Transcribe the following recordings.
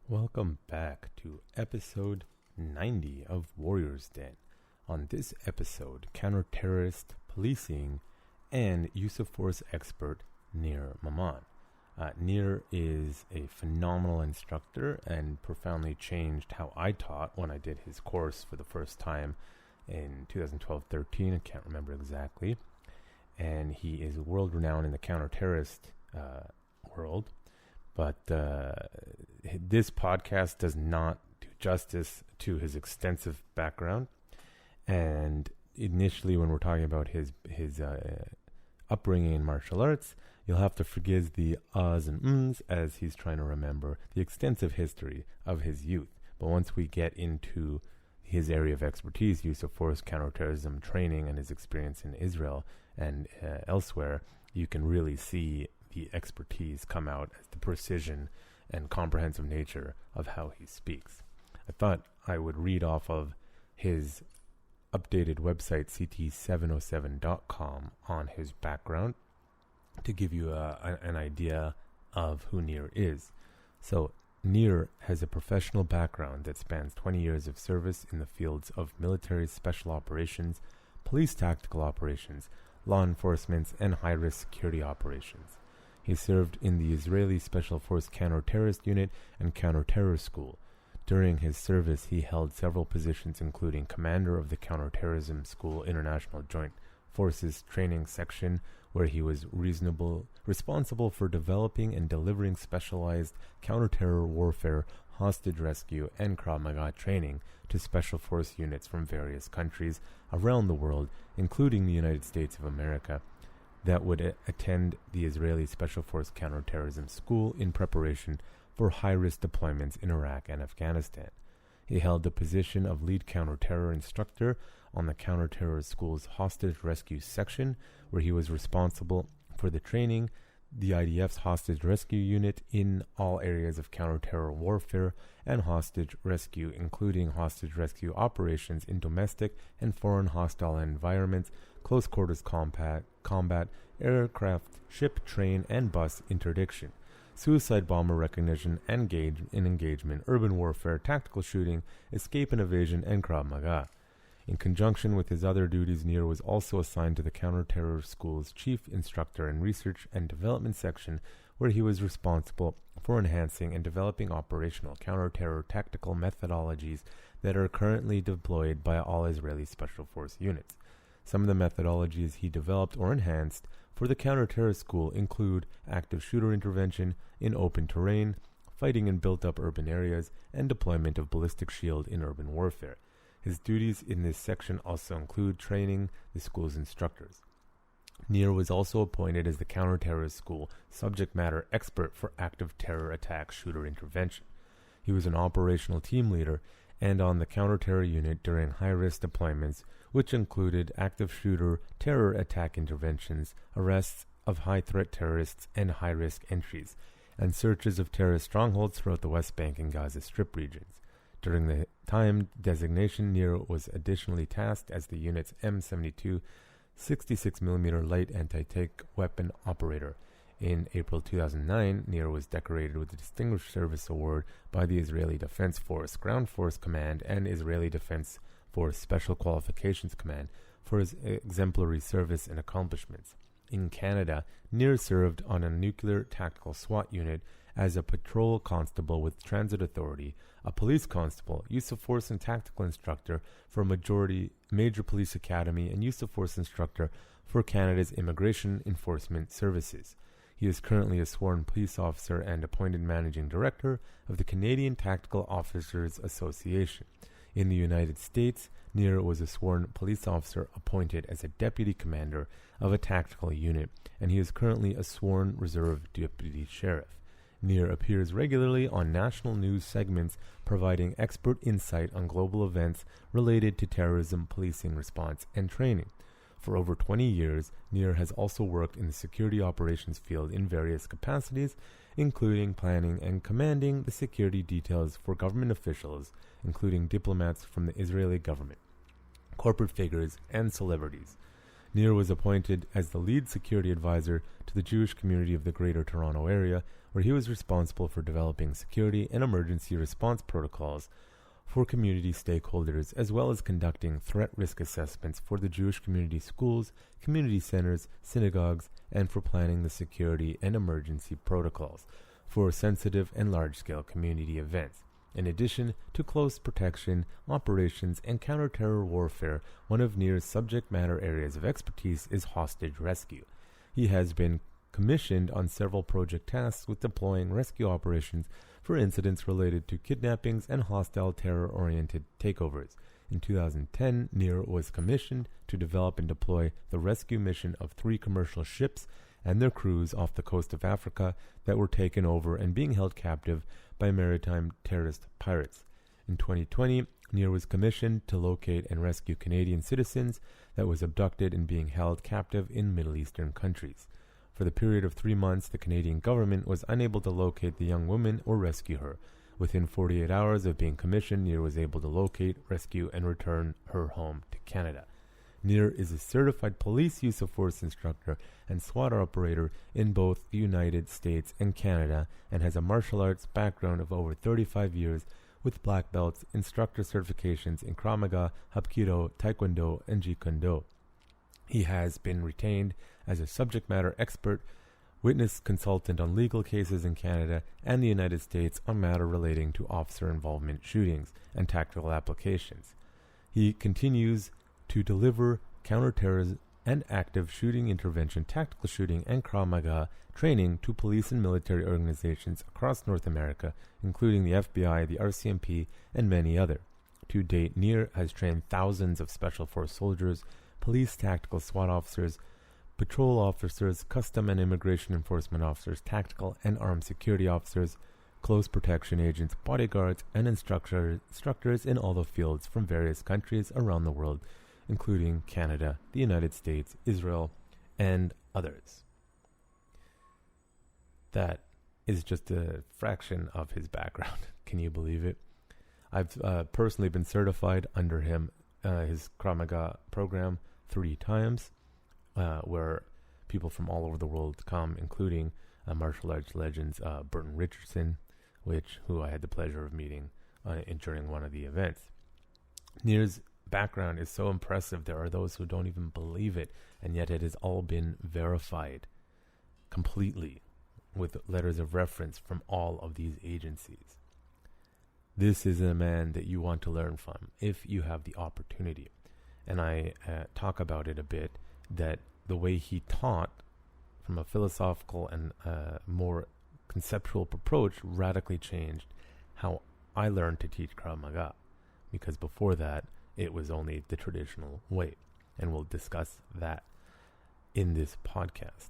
Welcome back to episode 90 of Warrior's Den. On this episode, counter-terrorist policing and use of force expert Nir Maman. Nir is a phenomenal instructor and profoundly changed how I taught when I did his course for the first time in 2012-13. I can't remember exactly. And he is world-renowned in the counter-terrorist world. But this podcast does not do justice to his extensive background. And initially, when we're talking about his upbringing in martial arts, you'll have to forgive the ahs and ums as he's trying to remember the extensive history of his youth. But once we get into his area of expertise, use of force, counterterrorism training, and his experience in Israel and elsewhere, you can really see the expertise come out as the precision and comprehensive nature of how he speaks. I thought I would read off of his updated website, ct707.com, on his background to give you an idea of who Nir is. So, Nir has a professional background that spans 20 years of service in the fields of military special operations, police tactical operations, law enforcement, and high-risk security operations. He served in the Israeli Special Force Counter-Terrorist Unit and Counter-Terror School. During his service, he held several positions, including commander of the Counterterrorism School International Joint Forces Training Section, where he was responsible for developing and delivering specialized counter-terror warfare, hostage rescue, and Krav Maga training to special force units from various countries around the world, including the United States of America, that would attend the Israeli Special Force Counterterrorism School in preparation for high-risk deployments in Iraq and Afghanistan. He held the position of lead counter-terror instructor on the Counterterror School's Hostage Rescue Section, where he was responsible for the training the IDF's Hostage Rescue Unit in all areas of counter-terror warfare and hostage rescue, including hostage rescue operations in domestic and foreign hostile environments, close quarters combat, aircraft, ship, train, and bus interdiction, suicide bomber recognition and engagement, urban warfare, tactical shooting, escape and evasion, and Krav Maga. In conjunction with his other duties, Nir was also assigned to the Counter-Terror School's Chief Instructor in Research and Development Section, where he was responsible for enhancing and developing operational counter-terror tactical methodologies that are currently deployed by all Israeli Special Force units. Some of the methodologies he developed or enhanced for the Counter-Terror School include active shooter intervention in open terrain, fighting in built-up urban areas, and deployment of ballistic shield in urban warfare. His duties in this section also include training the school's instructors. Nir was also appointed as the Counter-Terror School subject matter expert for active terror attack shooter intervention. He was an operational team leader and on the counter-terror unit during high-risk deployments, which included active shooter terror attack interventions, arrests of high-threat terrorists and high-risk entries, and searches of terrorist strongholds throughout the West Bank and Gaza Strip regions. During the time designation, Nir was additionally tasked as the unit's M72 66mm light anti-tank weapon operator. In April 2009, Nir was decorated with the Distinguished Service Award by the Israeli Defense Force Ground Force Command and Israeli Defense Force Special Qualifications Command for his exemplary service and accomplishments. In Canada, Nir served on a nuclear tactical SWAT unit as a patrol constable with Transit Authority, a police constable, use of force and tactical instructor for Major Police Academy, and use of force instructor for Canada's Immigration Enforcement Services. He is currently a sworn police officer and appointed managing director of the Canadian Tactical Officers Association. In the United States, Nir was a sworn police officer appointed as a deputy commander of a tactical unit, and he is currently a sworn reserve deputy sheriff. Nir appears regularly on national news segments providing expert insight on global events related to terrorism, policing response, and training. For over 20 years, Nir has also worked in the security operations field in various capacities, including planning and commanding the security details for government officials, including diplomats from the Israeli government, corporate figures, and celebrities. Nir was appointed as the lead security advisor to the Jewish community of the Greater Toronto Area, where he was responsible for developing security and emergency response protocols for community stakeholders, as well as conducting threat risk assessments for the Jewish community schools, community centers, synagogues, and for planning the security and emergency protocols for sensitive and large-scale community events. In addition to close protection, operations, and counter-terror warfare, one of Nir's subject matter areas of expertise is hostage rescue. He has been commissioned on several project tasks with deploying rescue operations for incidents related to kidnappings and hostile terror-oriented takeovers. In 2010, Nir was commissioned to develop and deploy the rescue mission of 3 commercial ships and their crews off the coast of Africa that were taken over and being held captive by maritime terrorist pirates. In 2020, Nir was commissioned to locate and rescue Canadian citizens that was abducted and being held captive in Middle Eastern countries. For the period of 3 months, the Canadian government was unable to locate the young woman or rescue her. Within 48 hours of being commissioned, Nir was able to locate, rescue, and return her home to Canada. Nir is a certified police use of force instructor and SWAT operator in both the United States and Canada, and has a martial arts background of over 35 years with black belts, instructor certifications in Krav Maga, Hapkido, Taekwondo, and Jeet Kune Do. He has been retained as a subject matter expert, witness consultant on legal cases in Canada and the United States on matter relating to officer involvement shootings and tactical applications. He continues to deliver counterterrorism and active shooting intervention, tactical shooting, and Krav Maga training to police and military organizations across North America, including the FBI, the RCMP, and many other. To date, Nir has trained thousands of Special Force soldiers, police tactical SWAT officers, patrol officers, custom and immigration enforcement officers, tactical and armed security officers, close protection agents, bodyguards, and instructors in all the fields from various countries around the world, including Canada, the United States, Israel, and others. That is just a fraction of his background. Can you believe it? I've personally been certified under him, his Krav Maga program 3 times, where people from all over the world come, including martial arts legends Burton Richardson, who I had the pleasure of meeting during one of the events. Nir's background is so impressive, there are those who don't even believe it, and yet it has all been verified completely with letters of reference from all of these agencies. This is a man that you want to learn from if you have the opportunity. And I talk about it a bit, that the way he taught from a philosophical and more conceptual approach radically changed how I learned to teach Krav Maga, because before that it was only the traditional way, and we'll discuss that in this podcast.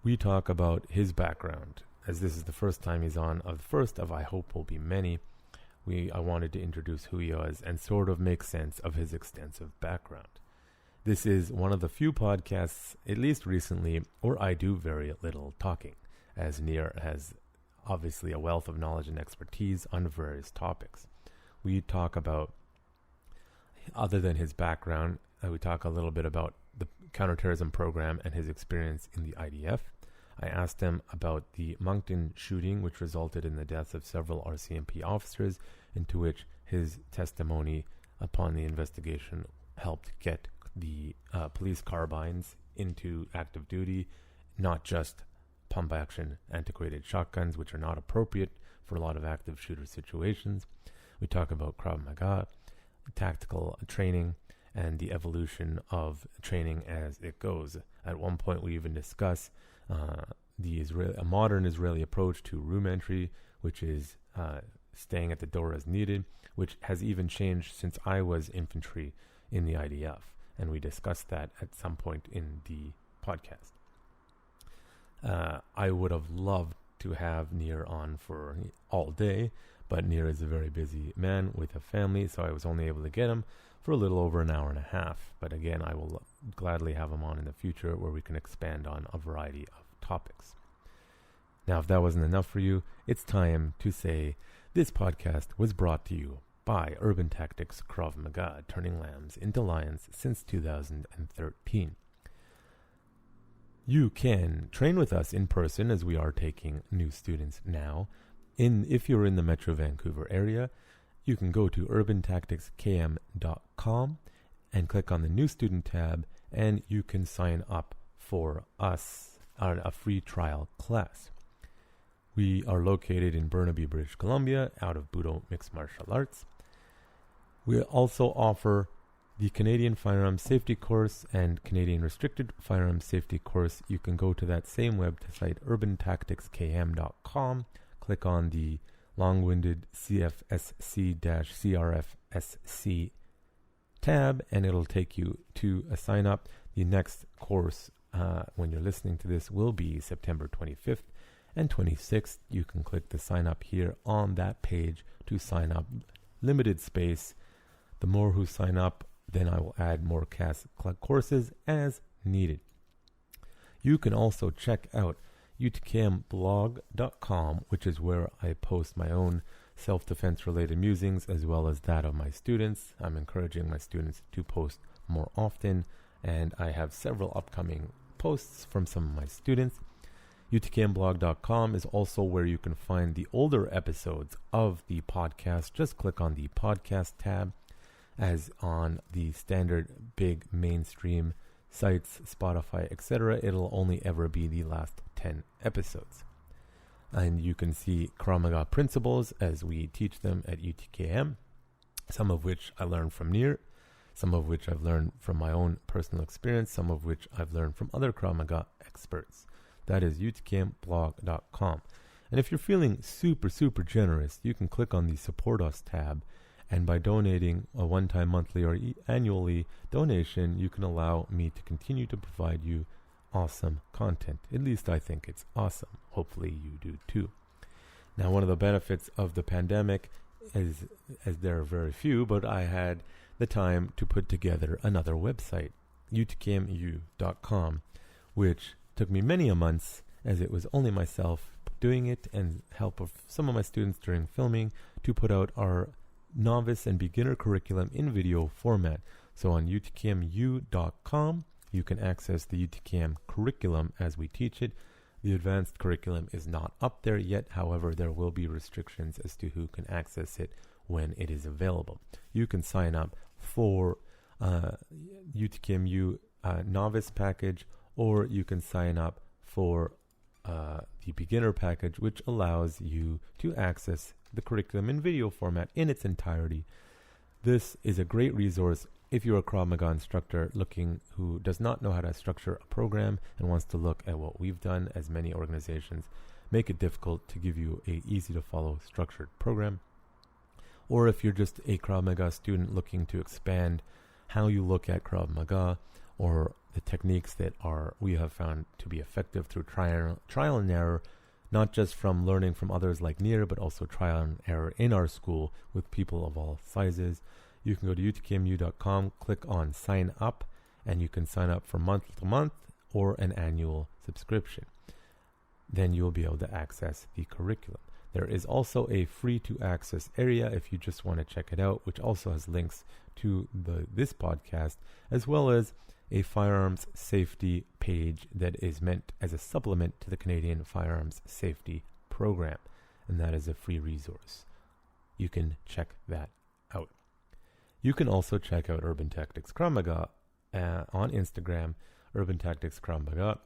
We talk about his background, as this is the first time he's on, of the first of I hope will be many. I wanted to introduce who he was and sort of make sense of his extensive background. This is one of the few podcasts, at least recently, where I do very little talking, as Nir has obviously a wealth of knowledge and expertise on various topics. We talk about, other than his background, we talk a little bit about the counterterrorism program and his experience in the IDF. I asked him about the Moncton shooting, which resulted in the deaths of several RCMP officers, into which his testimony upon the investigation helped get the police carbines into active duty, not just pump-action antiquated shotguns, which are not appropriate for a lot of active shooter situations. We talk about Krav Maga, tactical training, and the evolution of training as it goes. At one point, we even discuss a modern Israeli approach to room entry, which is staying at the door as needed, which has even changed since I was infantry in the IDF, and we discussed that at some point in the podcast. I would have loved to have Nir on for all day, but Nir is a very busy man with a family, so I was only able to get him for a little over an hour and a half. But again, I will gladly have him on in the future, where we can expand on a variety of topics. Now, if that wasn't enough for you, it's time to say this podcast was brought to you by Urban Tactics Krav Maga, turning lambs into lions since 2013. You can train with us in person, as we are taking new students now. If you're in the Metro Vancouver area, you can go to urbantacticskm.com and click on the New Student tab, and you can sign up for us on a free trial class. We are located in Burnaby, British Columbia, out of Budo Mixed Martial Arts. We also offer the Canadian Firearms Safety Course and Canadian Restricted Firearms Safety Course. You can go to that same website, urbantacticskm.com, click on the long-winded CFSC-CRFSC tab, and it'll take you to a sign-up. The next course, when you're listening to this, will be September 25th and 26th. You can click the sign-up here on that page to sign up. Limited space. The more who sign up, then I will add more courses as needed. You can also check out UTKMblog.com, which is where I post my own self-defense related musings as well as that of my students. I'm encouraging my students to post more often, and I have several upcoming posts from some of my students. UTKMblog.com is also where you can find the older episodes of the podcast. Just click on the podcast tab. As on the standard big mainstream sites, Spotify, etc., it'll only ever be the last 10 episodes. And you can see Krav Maga principles as we teach them at UTKM, some of which I learned from Nir, some of which I've learned from my own personal experience, some of which I've learned from other Krav Maga experts. That is utkmblog.com. And if you're feeling super, super generous, you can click on the Support Us tab. And by donating a one-time monthly or annually donation, you can allow me to continue to provide you awesome content. At least I think it's awesome. Hopefully you do too. Now, one of the benefits of the pandemic is, as there are very few, but I had the time to put together another website, utkmu.com, which took me many a months, as it was only myself doing it and help of some of my students during filming, to put out our novice and beginner curriculum in video format. So on utkmu.com, you can access the UTKM curriculum as we teach it. The advanced curriculum is not up there yet. However, there will be restrictions as to who can access it when it is available. You can sign up for UTKMU novice package, or you can sign up for the beginner package, which allows you to access the curriculum in video format in its entirety. This is a great resource if you're a Krav Maga instructor who does not know how to structure a program and wants to look at what we've done, as many organizations make it difficult to give you a easy to follow structured program. Or if you're just a Krav Maga student looking to expand how you look at Krav Maga, or the techniques that we have found to be effective through trial and error, not just from learning from others like Nir, but also trial and error in our school with people of all sizes. You can go to utkmu.com, click on sign up, and you can sign up for month to month or an annual subscription. Then you'll be able to access the curriculum. There is also a free to access area if you just want to check it out, which also has links to this podcast, as well as a firearms safety page that is meant as a supplement to the Canadian Firearms Safety Program, and that is a free resource. You can check that out. You can also check out Urban Tactics Krav Maga on Instagram, Urban Tactics Krav Maga,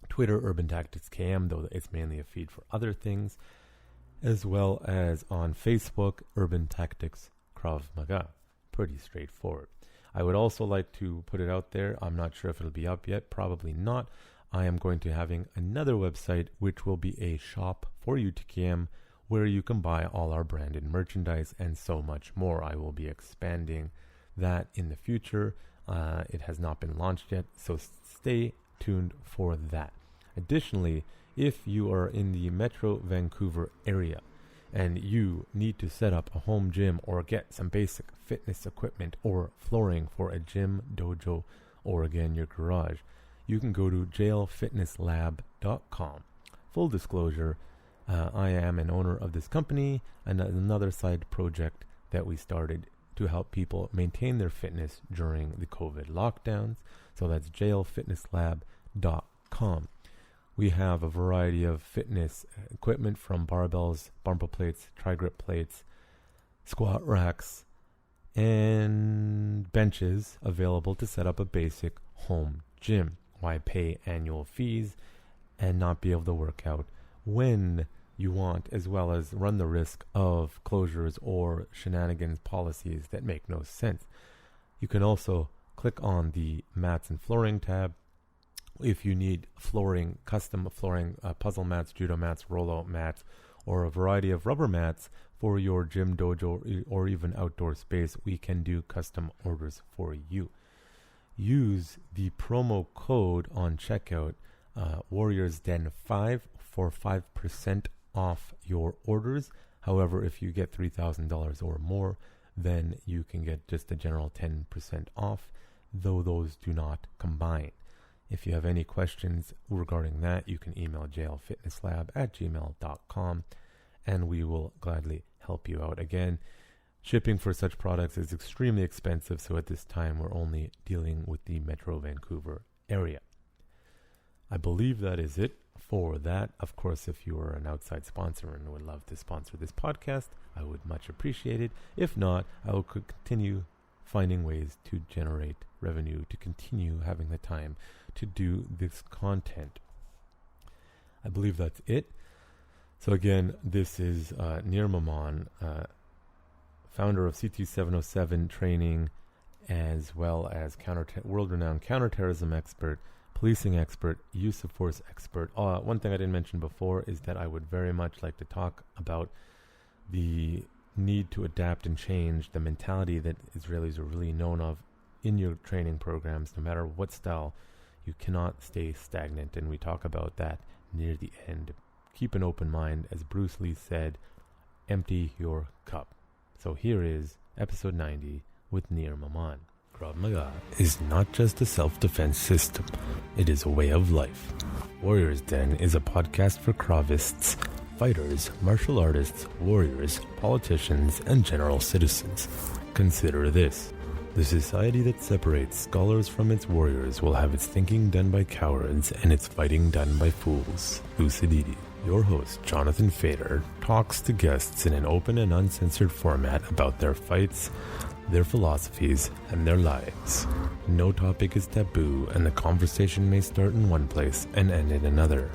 Twitter, Urban Tactics KM, though it's mainly a feed for other things, as well as on Facebook, Urban Tactics Krav Maga. Pretty straightforward. I would also like to put it out there. I'm not sure if it'll be up yet. Probably not. I am going to having another website, which will be a shop for UTKM, where you can buy all our branded merchandise and so much more. I will be expanding that in the future. It has not been launched yet, so stay tuned for that. Additionally, if you are in the Metro Vancouver area and you need to set up a home gym or get some basic fitness equipment or flooring for a gym, dojo, or again your garage, you can go to jailfitnesslab.com. Full disclosure, I am an owner of this company and another side project that we started to help people maintain their fitness during the COVID lockdowns. So that's jailfitnesslab.com. gmail.com. We have a variety of fitness equipment from barbells, bumper plates, tri-grip plates, squat racks, and benches available to set up a basic home gym. Why pay annual fees and not be able to work out when you want, as well as run the risk of closures or shenanigans policies that make no sense? You can also click on the mats and flooring tab if you need flooring, custom flooring, puzzle mats, judo mats, rollout mats, or a variety of rubber mats for your gym, dojo, or even outdoor space. We can do custom orders for you. Use the promo code on checkout, Warriors Den 5, for 5% off your orders. However, if you get $3,000 or more, then you can get just a general 10% off, though those do not combine. If you have any questions regarding that, you can email jlfitnesslab@gmail.com, and we will gladly help you out. Again, shipping for such products is extremely expensive, so at this time we're only dealing with the Metro Vancouver area. I believe that is it for that. Of course, if you are an outside sponsor and would love to sponsor this podcast, I would much appreciate it. If not, I will continue finding ways to generate revenue, to continue having the time to do this content. I believe that's it. So again, this is Nir Maman, founder of CT707 training, as well as world-renowned counterterrorism expert, policing expert, use of force expert. One thing I didn't mention before is that I would very much like to talk about the need to adapt and change the mentality that Israelis are really known of in your training programs. No matter what style, you cannot stay stagnant, and we talk about that near the end. Keep an open mind, as Bruce Lee said, empty your cup. So here is episode 90 with Nir Maman. Krav Maga is not just a self-defense system, it is a way of life. Warriors Den is a podcast for Kravists, fighters, martial artists, warriors, politicians, and general citizens. Consider this. The society that separates scholars from its warriors will have its thinking done by cowards and its fighting done by fools. Lucidity. Your host, Jonathan Fader, talks to guests in an open and uncensored format about their fights, their philosophies, and their lives. No topic is taboo, and the conversation may start in one place and end in another.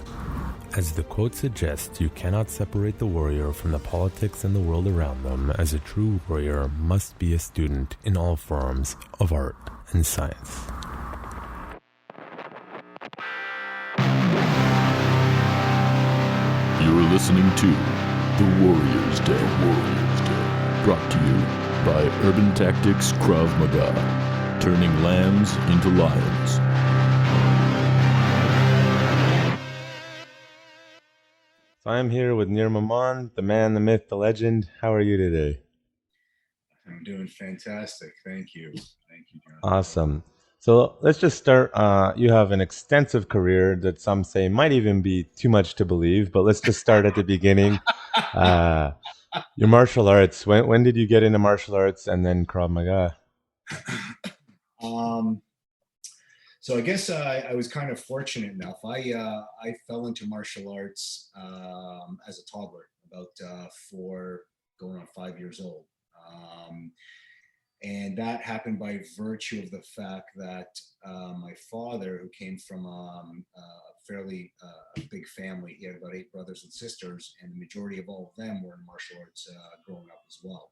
As the quote suggests, you cannot separate the warrior from the politics and the world around them, as a true warrior must be a student in all forms of art and science. You're listening to The Warriors Den. Brought to you by Urban Tactics Krav Maga, turning lambs into lions. So I'm here with Nir Maman, the man, the myth, the legend. How are you today? I'm doing fantastic. Thank you. Thank you, John. Awesome. So let's just start. You have an extensive career that some say might even be too much to believe, but let's just start at the beginning. Your martial arts. When did you get into martial arts and then Krav Maga? So I guess I was kind of fortunate enough. I fell into martial arts as a toddler, about 4 going on 5 years old. And that happened by virtue of the fact that my father, who came from a fairly big family, he had about 8 brothers and sisters, and the majority of all of them were in martial arts growing up as well.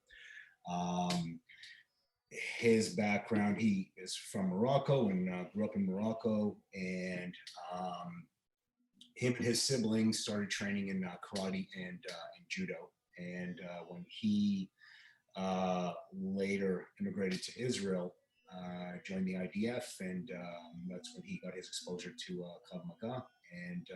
His background, he is from Morocco and grew up in Morocco, and him and his siblings started training in karate and judo. And when he later immigrated to Israel, joined the IDF, and that's when he got his exposure to Krav Maga, and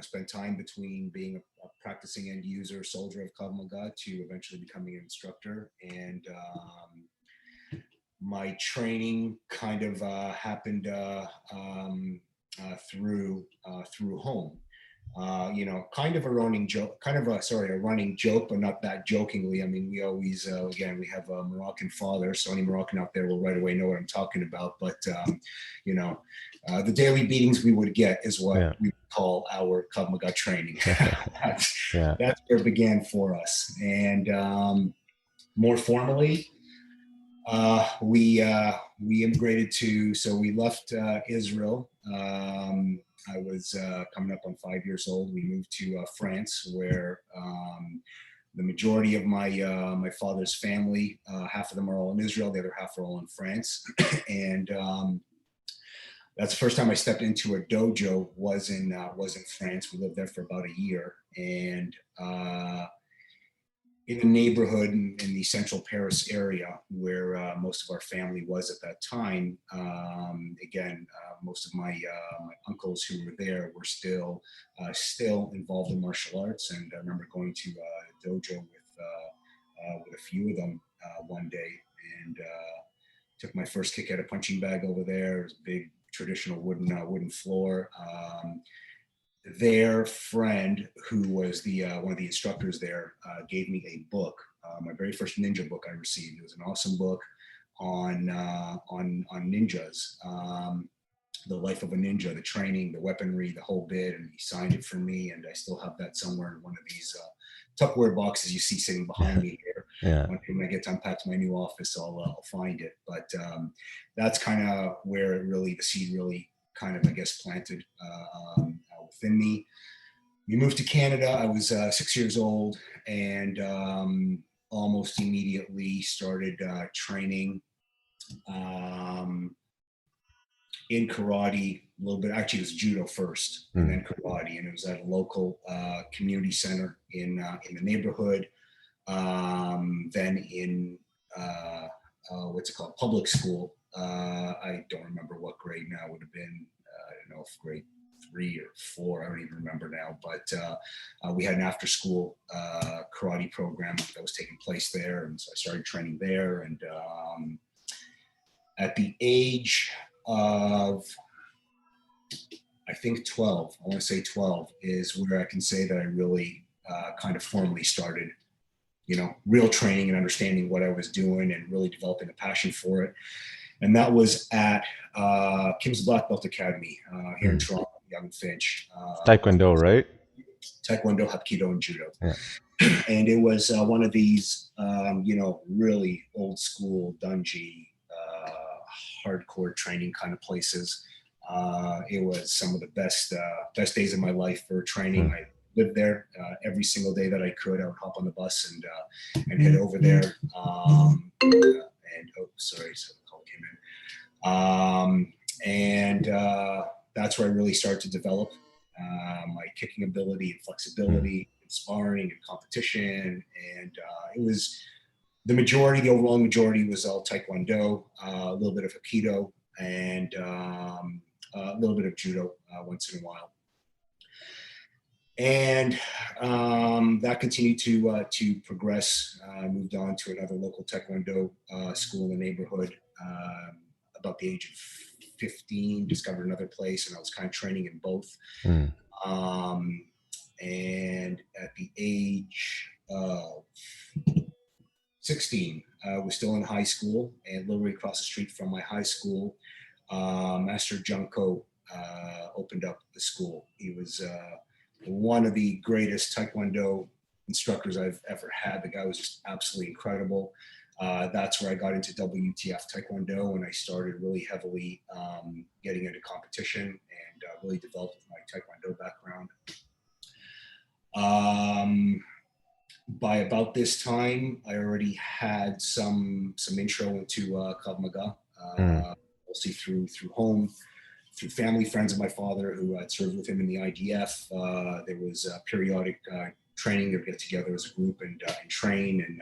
spent time between being a practicing end user soldier of Krav Maga to eventually becoming an instructor. And my training kind of happened through home. Kind of a running joke, a running joke, but not that jokingly. I mean, we always, again, we have a Moroccan father, so any Moroccan out there will right away know what I'm talking about. But, The daily beatings we would get is what Yeah. we call our Krav Maga training. Yeah. That's where it began for us. And more formally, we immigrated to, so we left Israel. I was coming up on 5 years old. We moved to France, where the majority of my father's family, half of them are all in Israel, the other half are all in France. And that's the first time I stepped into a dojo was in France. We lived there for about a year, and in the neighborhood in the central Paris area where most of our family was at that time. Most of my uncles who were there were still involved in martial arts, and I remember going to a dojo with a few of them one day, and took my first kick at a punching bag over there. It was a big traditional wooden floor. Their friend, who was the one of the instructors there, gave me a book, my very first ninja book I received. It was an awesome book on ninjas, the life of a ninja, the training, the weaponry, the whole bit. And he signed it for me, and I still have that somewhere in one of these Tupperware boxes you see sitting behind me here. Yeah. When I get to unpack my new office, I'll find it. But that's kind of where the seed really kind of, I guess, planted within me. We moved to Canada. I was 6 years old, and almost immediately started training in karate a little bit. Actually, it was judo first, and then karate, and it was at a local community center in the neighborhood. Then in what's it called, public school. I don't remember what grade now. It would have been, I don't know if grade 3 or 4, I don't even remember now, but we had an after school karate program that was taking place there, and so I started training there. And at the age of, I think 12, I want to say 12 is where I can say that I really kind of formally started, real training and understanding what I was doing and really developing a passion for it. And that was at Kim's Black Belt Academy here in Toronto, Young Finch. Taekwondo, right? Taekwondo, Hapkido, and Judo. Yeah. And it was one of these, really old school, dungy, hardcore training kind of places. It was some of the best days of my life for training. I lived there every single day that I could. I would hop on the bus and head over there. Sorry, so the call came in. That's where I really started to develop my kicking ability and flexibility, and sparring and competition. And it was the overall majority was all Taekwondo, a little bit of Hapkido, and a little bit of Judo once in a while. And that continued to progress. I moved on to another local Taekwondo school in the neighborhood. About the age of 15, discovered another place, and I was kind of training in both. And at the age of 16, I was still in high school, and literally across the street from my high school, Master Junko opened up the school. He was one of the greatest Taekwondo instructors I've ever had. The guy was just absolutely incredible. That's where I got into WTF Taekwondo, and I started really heavily getting into competition and really developed my Taekwondo background. By about this time, I already had some intro into Krav Maga, mostly through home, through family, friends of my father who had served with him in the IDF. There was periodic training. They would get together as a group and train in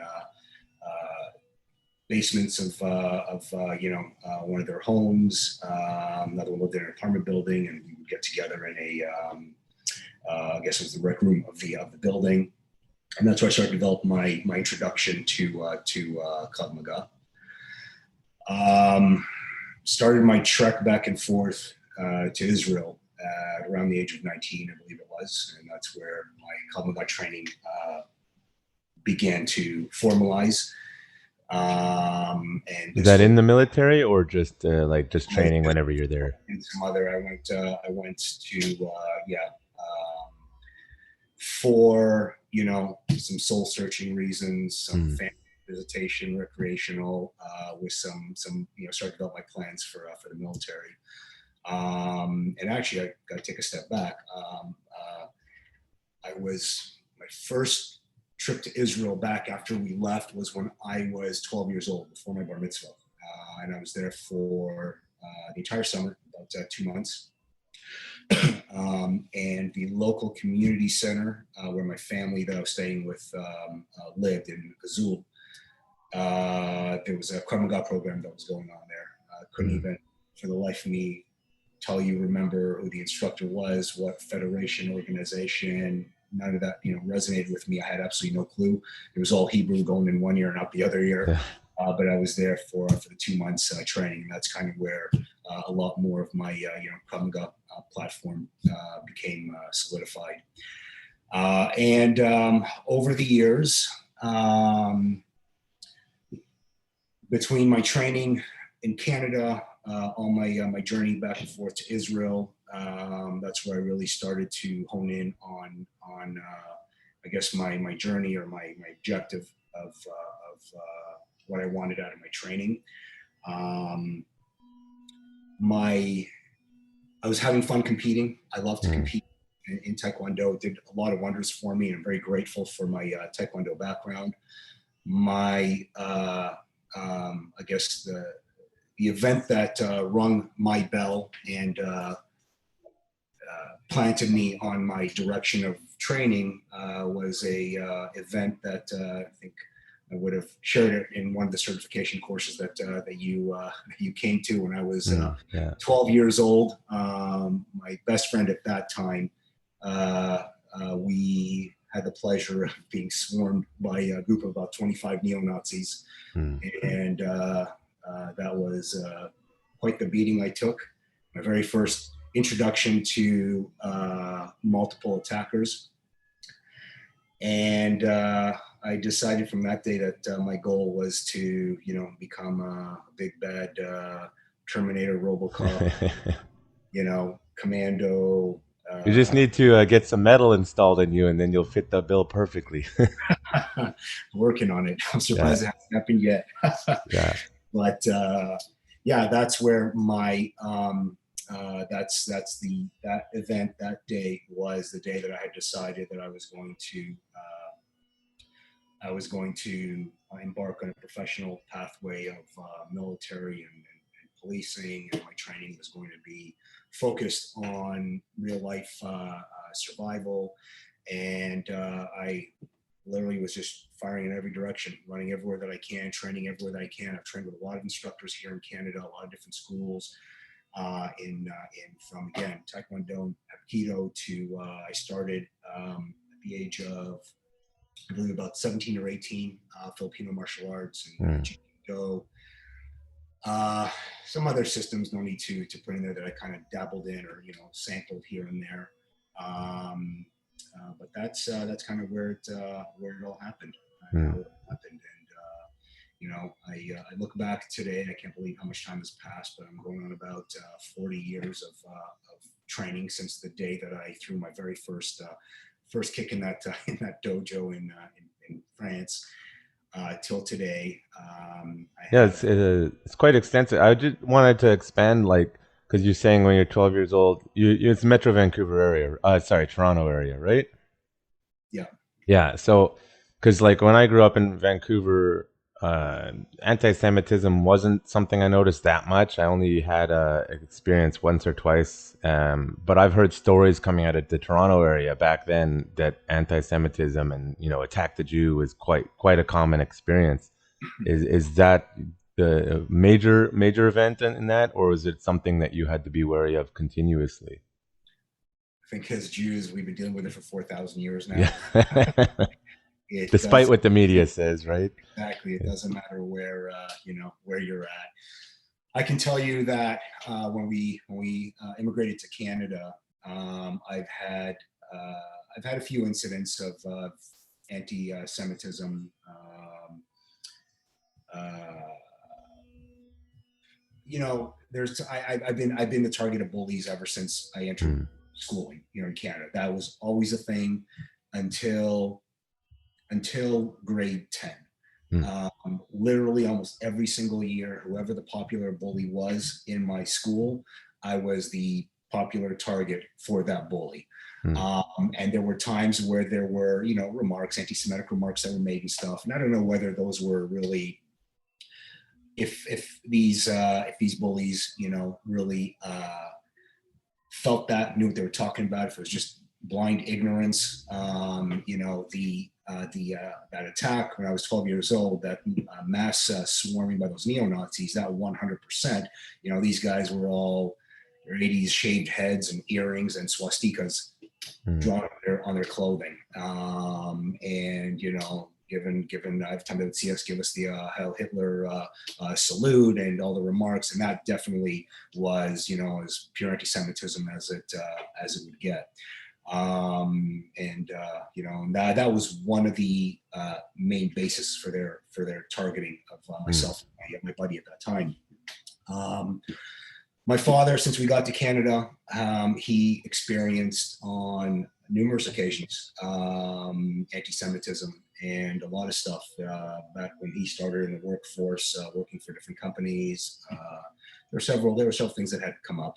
basements of one of their homes. Another one lived in an apartment building, and we would get together in a I guess it was the rec room of the building. And that's where I started to develop my introduction to Krav Maga. Started my trek back and forth to Israel at around the age of 19, I believe it was. And that's where my Krav Maga training began to formalize. And Is this that was in the military or just like just training whenever you're there? and some other. I went to for some soul searching reasons, some family visitation, recreational, with some start to develop my plans for the military. And actually, I got to take a step back. I was my first trip to Israel back after we left was when I was 12 years old, before my bar mitzvah, and I was there for the entire summer, about 2 months. And the local community center where my family that I was staying with lived in Azul, there was a Krav Maga program that was going on there. I couldn't even, for the life of me, remember who the instructor was, what federation, organization. None of that, resonated with me. I had absolutely no clue. It was all Hebrew going in one ear and out the other ear. Yeah. But I was there for the 2 months training. And that's kind of where a lot more of my, Krav Maga platform became solidified. And over the years, between my training in Canada, on my journey back and forth to Israel, that's where I really started to hone in on I guess my journey, or my objective of what I wanted out of my training. I was having fun competing. I love to compete in Taekwondo. It did a lot of wonders for me, and I'm very grateful for my Taekwondo background. My I guess the event that rung my bell and planted me on my direction of training was a event that I think I would have shared it in one of the certification courses that you came to when I was 12 years old. My best friend at that time, we had the pleasure of being swarmed by a group of about 25 neo-Nazis, and that was quite the beating I took. My very first introduction to multiple attackers. And I decided from that day that my goal was to, become a big bad Terminator, RoboCop, commando. You just need to get some metal installed in you, and then you'll fit the bill perfectly. Working on it. I'm surprised it hasn't happened yet. But that's where my that event, that day was the day that I had decided that I was going to embark on a professional pathway of military and policing, and my training was going to be focused on real life survival. And I literally was just firing in every direction, running everywhere that I can, training everywhere that I can. I've trained with a lot of instructors here in Canada, a lot of different schools, from again Taekwondo and Aikido to I started at the age of, I believe, about 17 or 18, Filipino martial arts and Jiu-Jitsu. Some other systems, no need to put in there, that I kind of dabbled in or sampled here and there. But that's kind of where it all happened. I look back today, I can't believe how much time has passed, but I'm going on about 40 years of training since the day that I threw my very first kick in that dojo in France till today. It's quite extensive. I just wanted to expand, because you're saying when you're 12 years old, it's Metro Vancouver area, Toronto area, right? Yeah. So, because when I grew up in Vancouver, anti-Semitism wasn't something I noticed that much. I only had experience once or twice, but I've heard stories coming out of the Toronto area back then that anti-Semitism and attack the Jew was quite a common experience. Is that the major event in that, or is it something that you had to be wary of continuously? I think as Jews, we've been dealing with it for 4,000 years now. Despite what the media says, right? Exactly. It doesn't matter where where you're at. I can tell you that when we immigrated to Canada, I've had a few incidents of anti-Semitism I've been the target of bullies ever since I entered schooling here in Canada. That was always a thing until grade 10. Literally almost every single year, whoever the popular bully was in my school, I was the popular target for that bully. And there were times where there were, remarks, anti-Semitic remarks that were made and stuff. And I don't know whether those were really, if these bullies, really felt that, knew what they were talking about, if it was just blind ignorance. That attack when I was 12 years old, that mass swarming by those neo-Nazis, that 100%, these guys were all their 80s shaved heads and earrings and swastikas drawn on their clothing. And, given every time they would see us, give us the Heil Hitler salute and all the remarks. And that definitely was, as pure anti-Semitism as it would get. And that was one of the main basis for their targeting of myself and my buddy at that time. My father, since we got to Canada, he experienced on numerous occasions anti-Semitism and a lot of stuff back when he started in the workforce, working for different companies. There were several things that had come up.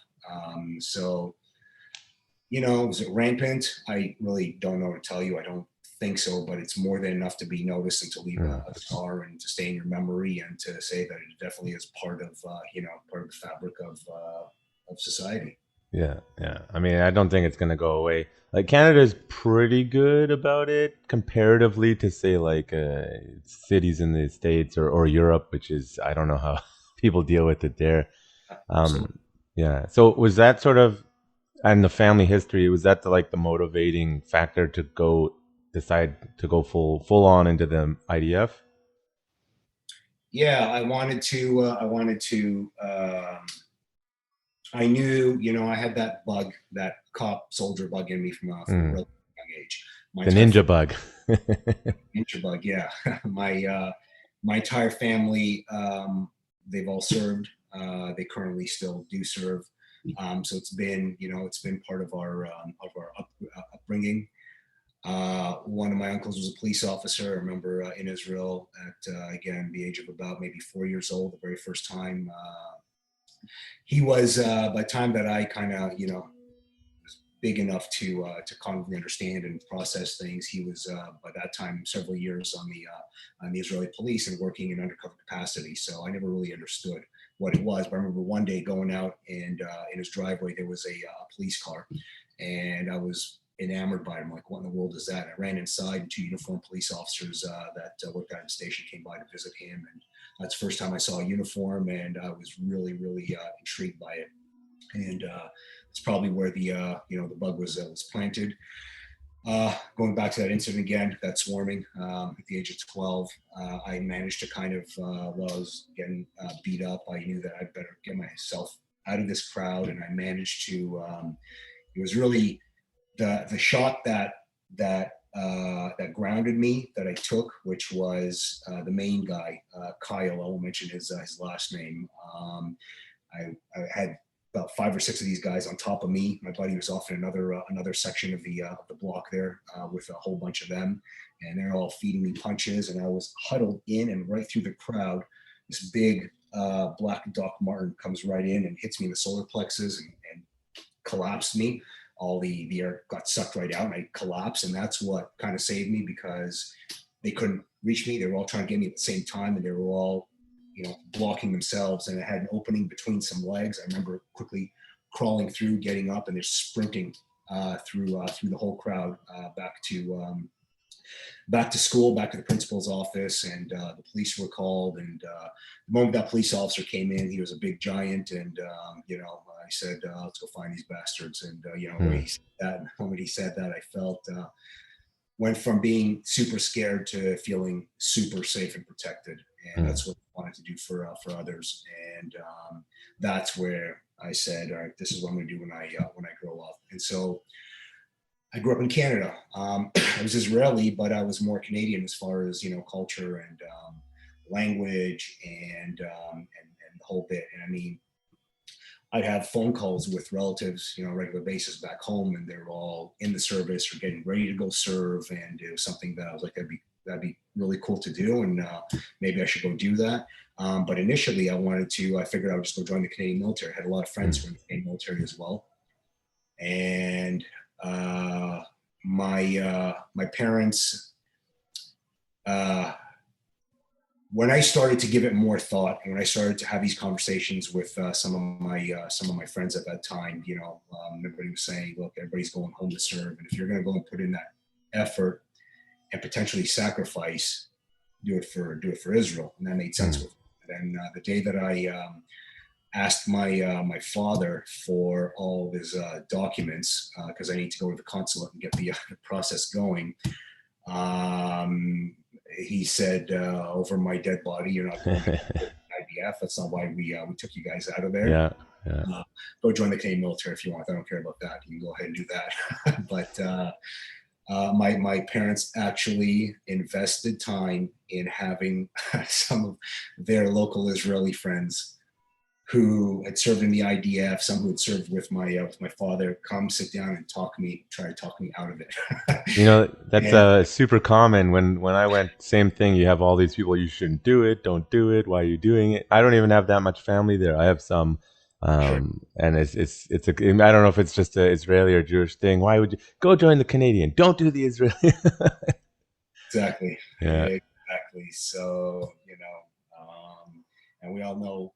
Was it rampant? I really don't know to tell you. I don't think so, but it's more than enough to be noticed and to leave a scar and to stay in your memory and to say that it definitely is part of the fabric of society. Yeah. I mean, I don't think it's going to go away. Like, Canada's pretty good about it comparatively to, say, like cities in the States or Europe, which is, I don't know how people deal with it there. Yeah. So was that sort of, and the family history, was that the motivating factor to decide to go full on into the IDF? Yeah, I knew, I had that bug, that cop soldier bug in me from a really young age. The ninja bug. Ninja bug, yeah. My entire family, they've all served. They currently still do serve. So it's been part of our upbringing. One of my uncles was a police officer. I remember in Israel at again the age of about maybe 4 years old, the very first time. He was by the time that I kind of was big enough to cognitively understand and process things. He was by that time several years on the Israeli police and working in undercover capacity. So I never really understood what it was. But I remember one day going out and in his driveway there was a police car, and I was enamored by it. I'm like, what in the world is that? I ran inside, and 2 uniformed police officers that worked out of the station came by to visit him, and that's the first time I saw a uniform, and I was really, really intrigued by it. And it's probably where the bug was planted. Going back to that incident again, that swarming at the age of 12, I managed to kind of, while I was getting beat up, I knew that I'd better get myself out of this crowd, and I managed to. It was really the shot that grounded me that I took, which was the main guy, Kyle. I won't mention his last name. I had about 5 or 6 of these guys on top of me. My buddy was off in another section of the block there with a whole bunch of them, and they're all feeding me punches. And I was huddled in, and right through the crowd, this big black Doc Martin comes right in and hits me in the solar plexus and collapsed me. All the air got sucked right out, and I collapsed. And that's what kind of saved me, because they couldn't reach me. They were all trying to get me at the same time, and they were all, blocking themselves. And it had an opening between some legs. I remember quickly crawling through, getting up, and they're sprinting through the whole crowd back to school, back to the principal's office, and the police were called. And the moment that police officer came in, he was a big giant, and I said, "Let's go find these bastards." And when he said that, the moment he said that, I felt went from being super scared to feeling super safe and protected, and that's what I wanted to do for others. And that's where I said, "All right, this is what I'm going to do when I grow up." And so I grew up in Canada. I was Israeli, but I was more Canadian as far as culture and language and the whole bit. And I mean, I'd have phone calls with relatives, you know, regular basis back home, and they're all in the service or getting ready to go serve. And it was something that I was like, that'd be really cool to do, and maybe I should go do that. But initially, I figured I would just go join the Canadian military. I had a lot of friends who were in the Canadian military as well, and my parents. When I started to give it more thought, and when I started to have these conversations with some of my friends at that time, you know, everybody was saying, "Look, everybody's going home to serve, and if you're going to go and put in that effort and potentially sacrifice, do it for Israel." And that made sense with me. And the day that I asked my father for all of his documents, because I need to go to the consulate and get the process going. He said, "Over my dead body, you're not going to IDF. That's not why we took you guys out of there. Yeah. Go join the Canadian military if you want. I don't care about that. You can go ahead and do that." But my parents actually invested time in having some of their local Israeli friends who had served in the IDF, some who had served with my father, come sit down and try to talk me out of it. You know, that's super common. When I went, same thing. You have all these people, you shouldn't do it, don't do it, why are you doing it? I don't even have that much family there. I have some, Sure. and I don't know if it's just a Israeli or Jewish thing. Why would you go join the Canadian? Don't do the Israeli. Exactly. Yeah. Exactly. So, you know, and we all know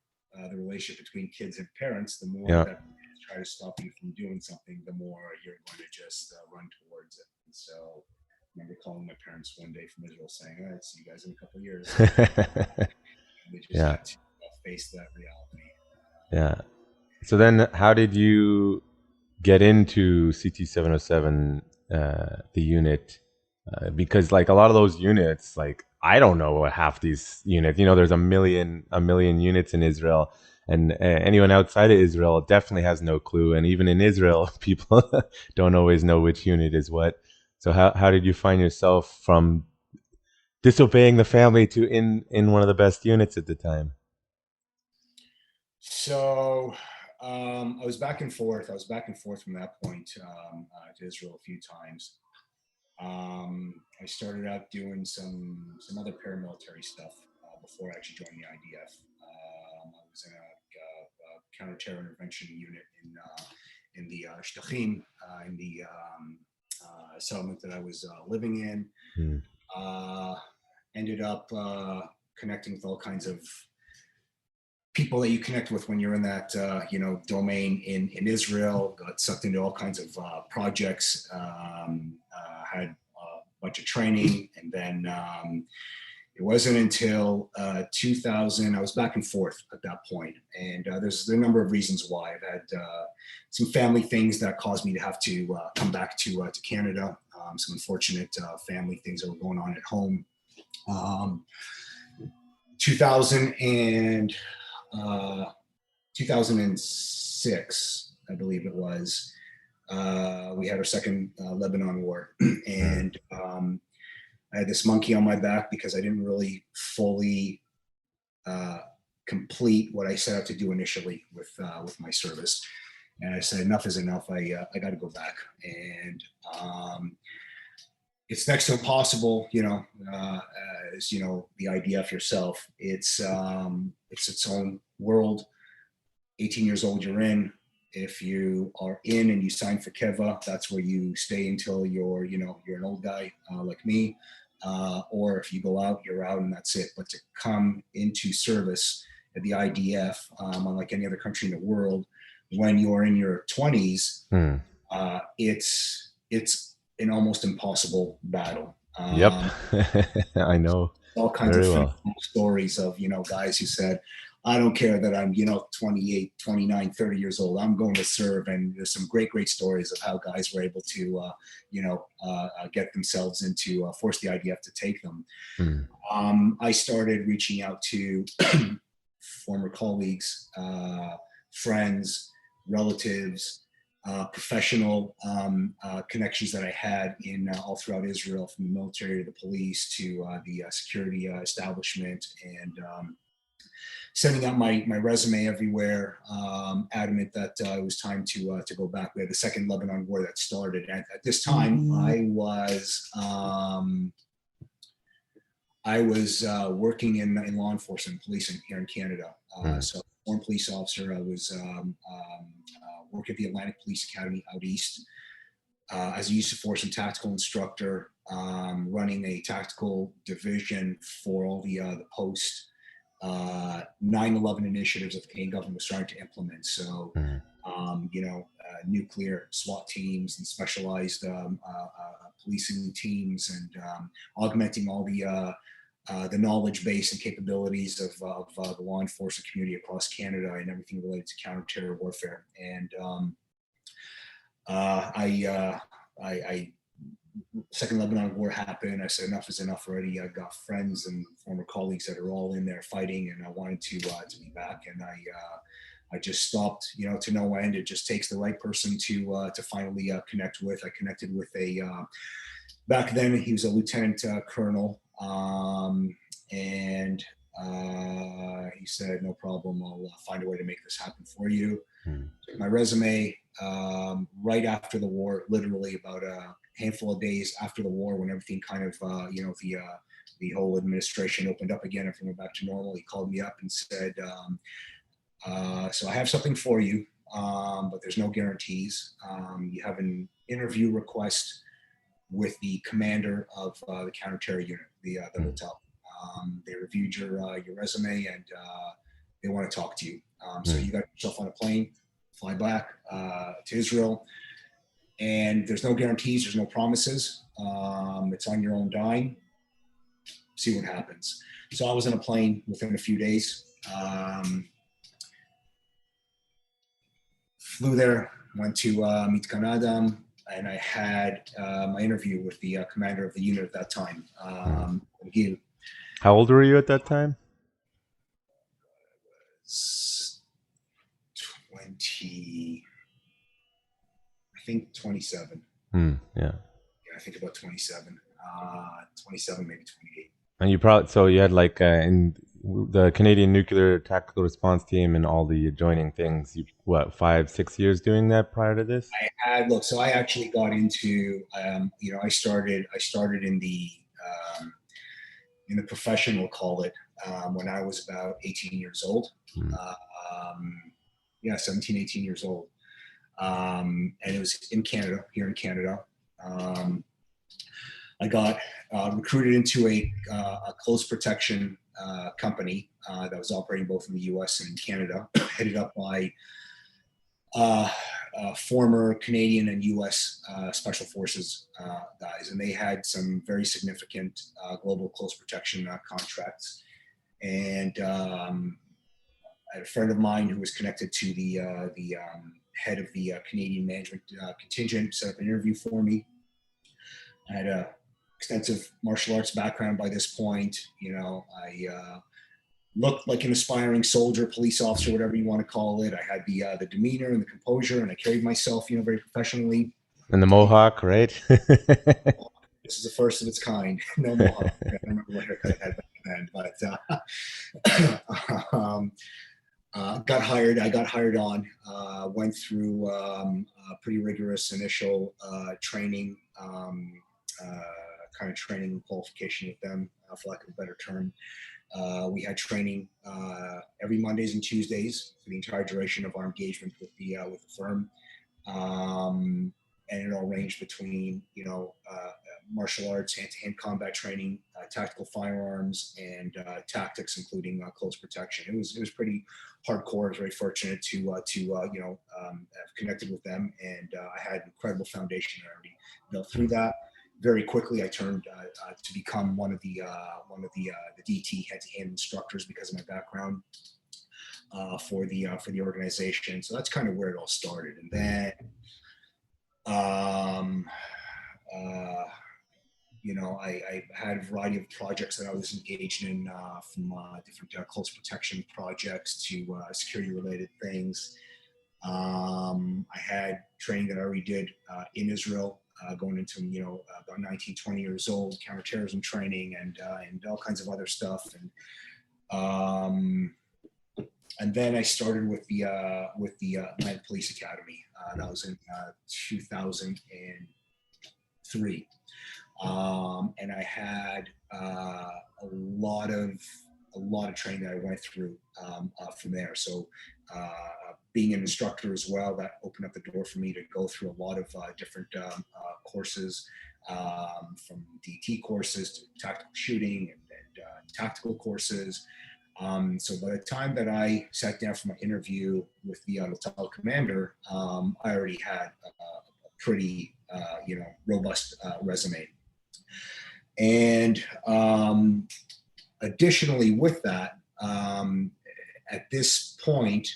the relationship between kids and parents. The more that kids try to stop you from doing something, the more you're going to just run towards it. And so I remember calling my parents one day from Israel saying, "All right, see you guys in a couple of years." And they just had to face that reality. Yeah. So then how did you get into CT 707, the unit? Because like a lot of those units, like I don't know what half these units, you know, there's a million units in Israel, and anyone outside of Israel definitely has no clue. And even in Israel, people don't always know which unit is what. So how did you find yourself from disobeying the family to in one of the best units at the time? So I was back and forth. I was back and forth from that point to Israel a few times. I started out doing some other paramilitary stuff before I actually joined the IDF. I was in a counter-terror intervention unit in the Shtachim, in the settlement that I was living in. Ended up connecting with all kinds of people that you connect with when you're in that domain in Israel. Got sucked into all kinds of projects. Had a bunch of training, and then it wasn't until 2000. I was back and forth at that point, and there's a number of reasons why. I've had some family things that caused me to have to come back to Canada. Some unfortunate family things that were going on at home. 2006, I believe it was. We had our second Lebanon war, and I had this monkey on my back because I didn't really fully complete what I set out to do initially with my service. And I said, enough is enough. I got to go back. And it's next to impossible, as you know, the IDF yourself. It's its own world. 18 years old, you're in. If you are in and you sign for Keva, that's where you stay until you're an old guy like me. Or if you go out, you're out and that's it. But to come into service at the IDF, unlike any other country in the world, when you're in your 20s, it's an almost impossible battle. Yep. I know. All kinds Very of well. stories of, guys who said, I don't care that I'm, 28, 29, 30 years old. I'm going to serve. And there's some great stories of how guys were able to, get themselves into, force the IDF to take them. I started reaching out to former colleagues, friends, relatives, professional connections that I had in all throughout Israel, from the military to the police to the security establishment, and sending out my resume everywhere, adamant that it was time to go back. We had the second Lebanon war that started. At this time, I was working in law enforcement, policing here in Canada. So, foreign police officer. I was working at the Atlantic Police Academy out east as a use of force and tactical instructor, running a tactical division for all the post 9/11 initiatives that the Canadian government was starting to implement. So, nuclear SWAT teams and specialized policing teams, and augmenting all the knowledge base and capabilities of the law enforcement community across Canada, and everything related to counter-terror warfare. And I Second Lebanon War happened. I said enough is enough already. I got friends and former colleagues that are all in there fighting, and I wanted to be back. And I just stopped, to no end. It just takes the right person to finally connect with. I connected with back then he was a lieutenant colonel, and he said, "No problem. I'll find a way to make this happen for you." Took my resume right after the war, literally about a handful of days after the war, when everything kind of, the whole administration opened up again, everything went back to normal. He called me up and said, "So I have something for you, but there's no guarantees. You have an interview request with the commander of the counter-terror unit, the hotel. They reviewed your resume, and they want to talk to you. So you got yourself on a plane, fly back to Israel, and there's no guarantees, there's no promises. It's on your own dime. See what happens." So I was on a plane within a few days. Flew there, went to meet Canada, and I had my interview with the commander of the unit at that time. How old were you at that time? 20, I think 27. Yeah, I think about 27, 27, maybe 28. And you had like in the Canadian Nuclear Tactical Response Team and all the adjoining things. You 5-6 years doing that prior to this? So I actually got into, I started in the profession, we'll call it, when I was about 18 years old. 17, 18 years old. And it was here in Canada. I got recruited into a close protection company that was operating both in the U.S. and in Canada, headed up by former Canadian and U.S. Special Forces guys, and they had some very significant global close protection contracts. And I had a friend of mine who was connected to the head of the Canadian management contingent, set up an interview for me. I had a extensive martial arts background by this point. I looked like an aspiring soldier, police officer, whatever you want to call it. I had the demeanor and the composure, and I carried myself, very professionally. And the mohawk, right? This is the first of its kind. No mohawk. I don't remember what haircut I had back then, but got hired. I got hired on. Went through pretty rigorous initial training, kind of training qualification with them, for lack of a better term. We had training every Mondays and Tuesdays for the entire duration of our engagement with the firm, and it all ranged between martial arts, hand-to-hand combat training, tactical firearms, and tactics, including close protection. It was pretty hardcore. I was very fortunate to have connected with them, and I had an incredible foundation already built through that. Very quickly, I turned to become one of the DT hand-to-hand instructors because of my background for the organization. So that's kind of where it all started. And then, I had a variety of projects that I was engaged in, from different close protection projects to security-related things. I had training that I already did in Israel, going into, about 19, 20 years old, counterterrorism training and all kinds of other stuff. And then I started with the Atlanta Police Academy. That was in 2003. And I had a lot of training that I went through from there. So being an instructor as well, that opened up the door for me to go through a lot of different courses, from DT courses to tactical shooting and tactical courses. So by the time that I sat down for my interview with the Lieutenant Commander, I already had a pretty robust resume. And additionally with that, at this point,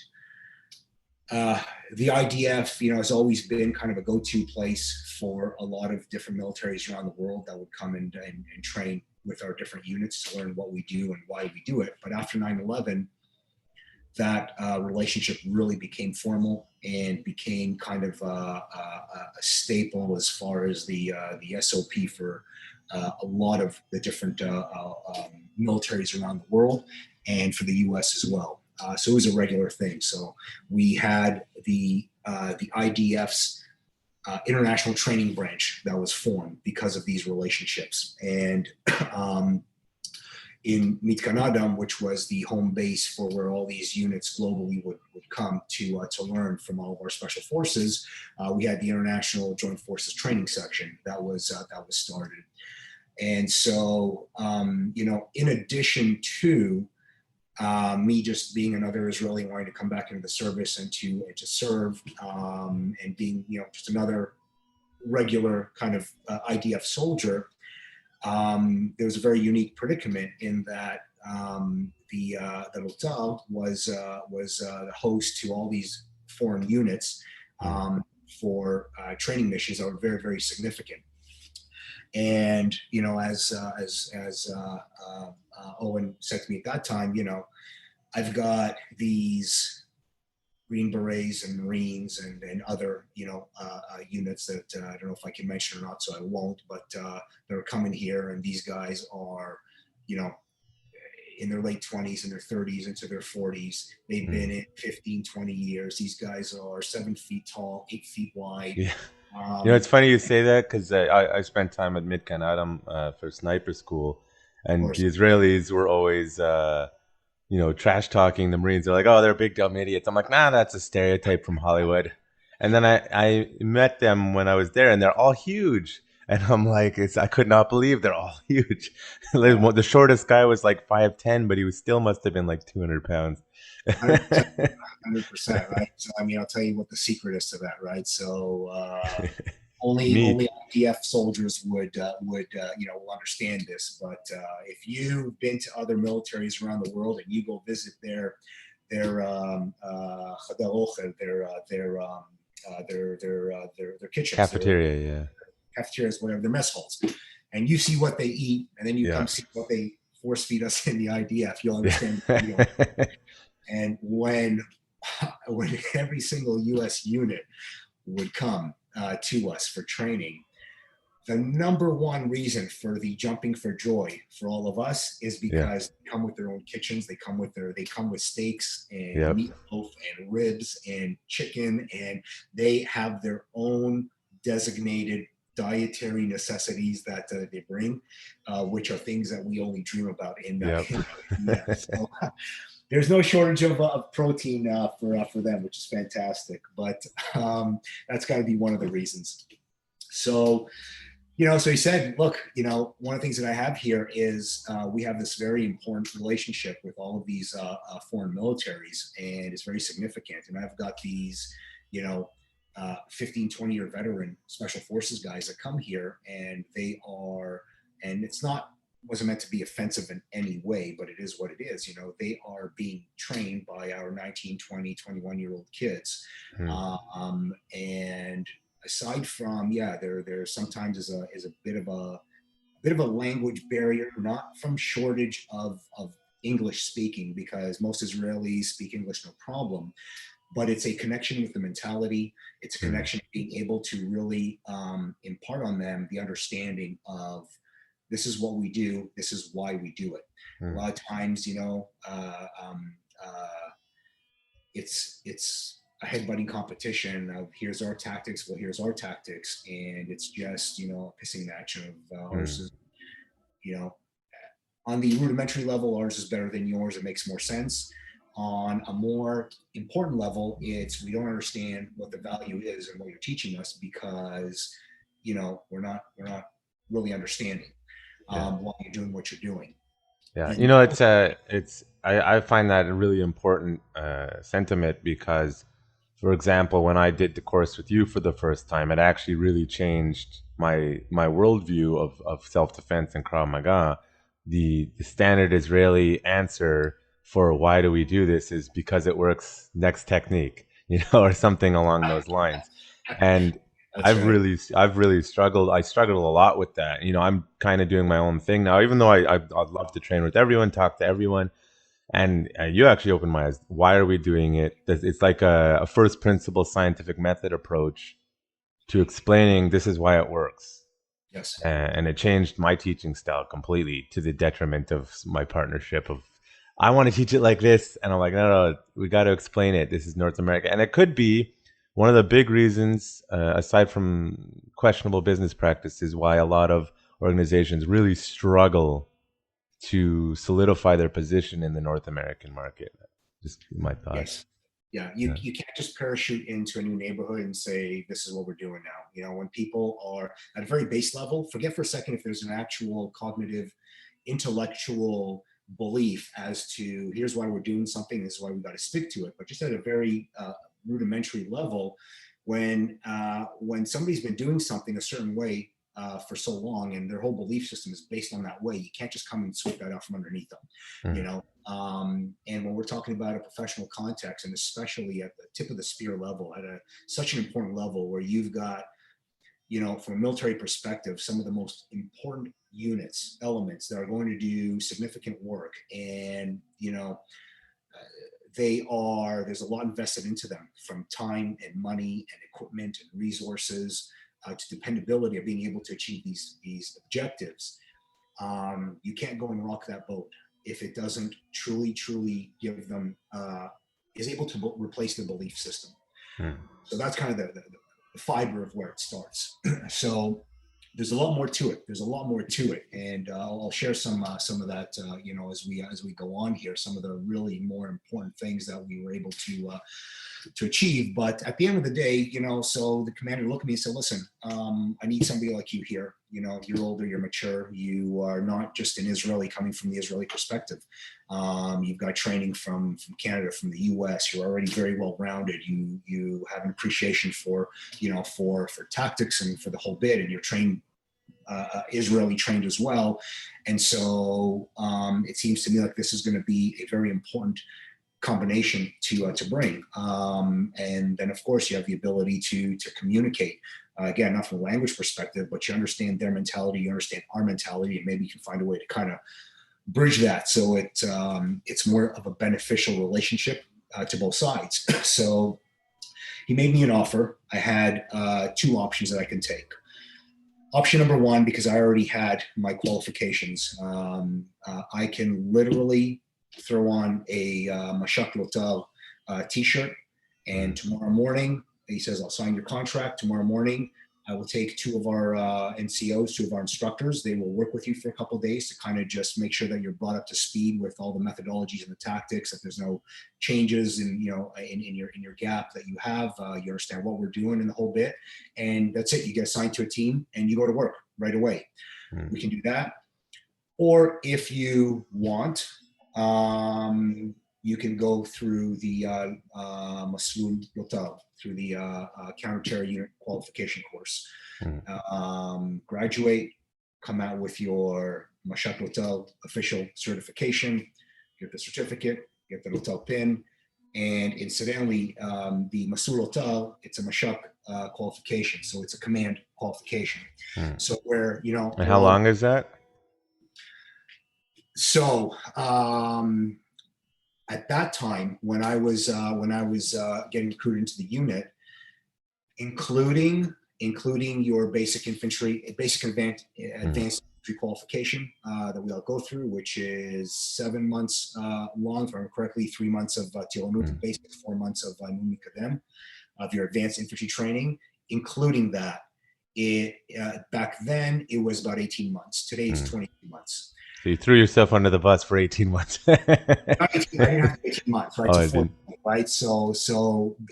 the IDF, has always been kind of a go-to place for a lot of different militaries around the world that would come and train with our different units to learn what we do and why we do it. But after 9/11, that relationship really became formal and became kind of a staple as far as the SOP for a lot of the different militaries around the world and for the US as well. So it was a regular thing. So we had the IDF's international training branch that was formed because of these relationships. And in Mitkan Adam, which was the home base for where all these units globally would come to learn from all of our special forces, we had the International Joint Forces Training Section that was started. And so, in addition to me just being another Israeli wanting to come back into the service and to serve, and being, just another regular kind of IDF soldier, there was a very unique predicament in that the Hotel was the host to all these foreign units for training missions that were very, very significant. And as Owen said to me at that time, I've got these Green Berets and Marines and other units that I don't know if I can mention or not, so I won't. But they're coming here, and these guys are, in their late 20s and their 30s into their 40s. They've been in 15, 20 years. These guys are 7 feet tall, 8 feet wide. Yeah. It's funny you say that because I spent time at Mitkan Adam for sniper school, and the Israelis were always, trash talking the Marines. They're like, "Oh, they're big dumb idiots." I'm like, "Nah, that's a stereotype from Hollywood." And then I met them when I was there, and they're all huge. And I'm like, I could not believe they're all huge. The shortest guy was like 5'10", but he still must have been like 200 pounds. 100%, right? So, I'll tell you what the secret is to that, right? So only IDF soldiers would will understand this. But if you've been to other militaries around the world and you go visit their kitchens, cafeteria, cafeterias, whatever, their mess halls, and you see what they eat, and then you come see what they force feed us in the IDF, you'll understand. And when every single U.S. unit would come to us for training, the number one reason for the jumping for joy for all of us is because they come with their own kitchens. They come with steaks and meatloaf and ribs and chicken, and they have their own designated dietary necessities that they bring, which are things that we only dream about in so, there's no shortage of protein for them, which is fantastic. But that's got to be one of the reasons. So, so he said, look, one of the things that I have here is we have this very important relationship with all of these foreign militaries, and it's very significant. And I've got these, 15, 20-year veteran special forces guys that come here, and they are, and it's wasn't meant to be offensive in any way, but it is what it is. They are being trained by our 19, 20, 21-year-old kids. And aside from, there sometimes is a bit of a language barrier, not from shortage of English speaking, because most Israelis speak English no problem. but it's a connection with the mentality. It's a connection being able to really impart on them the understanding of this is what we do, this is why we do it. A lot of times, it's a headbutting competition of here's our tactics, well, here's our tactics, and it's just a pissing match of ours is, on the rudimentary level, ours is better than yours. It makes more sense. On a more important level, it's we don't understand what the value is and what you're teaching us because we're not really understanding why you're doing what you're doing. Yeah, And I find that a really important sentiment because, for example, when I did the course with you for the first time, it actually really changed my worldview of self defense and Krav Maga. The standard Israeli answer for why do we do this is because it works. Next technique, or something along those lines. And that's right. I've really struggled. I struggled a lot with that. I'm kind of doing my own thing now, even though I'd love to train with everyone, talk to everyone. And you actually opened my eyes. Why are we doing it? It's like a first principle scientific method approach to explaining this is why it works. Yes. And it changed my teaching style completely to the detriment of my partnership of I want to teach it like this. And I'm like, no, we got to explain it. This is North America. And it could be one of the big reasons, aside from questionable business practices, why a lot of organizations really struggle to solidify their position in the North American market. Just my thoughts. Yes. Yeah. You can't just parachute into a new neighborhood and say, this is what we're doing now. When people are at a very base level, forget for a second if there's an actual cognitive, intellectual belief as to here's why we're doing something, this is why we got to stick to it. But just at a very rudimentary level, when somebody's been doing something a certain way for so long, and their whole belief system is based on that way, you can't just come and sweep that out from underneath them. And when we're talking about a professional context, and especially at the tip of the spear level, at such an important level where you've got, from a military perspective, some of the most important elements that are going to do significant work, and there's a lot invested into them, from time and money and equipment and resources to dependability of being able to achieve these objectives. You can't go and rock that boat if it doesn't truly give them is able to replace the belief system. So that's kind of the fiber of where it starts. So there's a lot more to it. And I'll share some of that as we go on here, some of the really more important things that we were able to achieve. But at the end of the day, so the commander looked at me and said, listen, I need somebody like you here. You're older, you're mature, you are not just an Israeli coming from the Israeli perspective. You've got training from Canada, from the US, you're already very well rounded. You have an appreciation for tactics and for the whole bit, and you're trained Israeli trained as well. And so it seems to me like this is going to be a very important combination to bring. And then of course you have the ability to communicate, again, not from a language perspective, but you understand their mentality, you understand our mentality, and maybe you can find a way to kind of bridge that so it's more of a beneficial relationship to both sides. So he made me an offer. I had two options that I can take. Option number one, because I already had my qualifications, I can literally throw on a Mashak Lotal t-shirt, and tomorrow morning, he says, I'll sign your contract. Tomorrow morning, I will take two of our NCOs, two of our instructors. They will work with you for a couple of days to kind of just make sure that you're brought up to speed with all the methodologies and the tactics, that there's no changes in your gap that you have. You understand what we're doing in the whole bit. And that's it. You get assigned to a team and you go to work right away. We can do that. Or if you want, you can go through the Masood Yotav, through the counter-terror unit qualification course. Graduate, come out with your Mashak Yotav official certification, get the certificate, get the Yotav pin, and incidentally, the Masood Yotav, it's a Mashak qualification, so it's a command qualification. So where, And how long is that? So at that time, when I was getting recruited into the unit, including your basic infantry, advanced infantry qualification that we all go through, which is 7 months long, if I remember correctly, 3 months of Tiranut, basic, 4 months of UTKM, of your advanced infantry training, including that. Back then it was about 18 months. Today it's 22 months. So you threw yourself under the bus for 18 months. I didn't have 18 months, right? Oh, So 14, right? So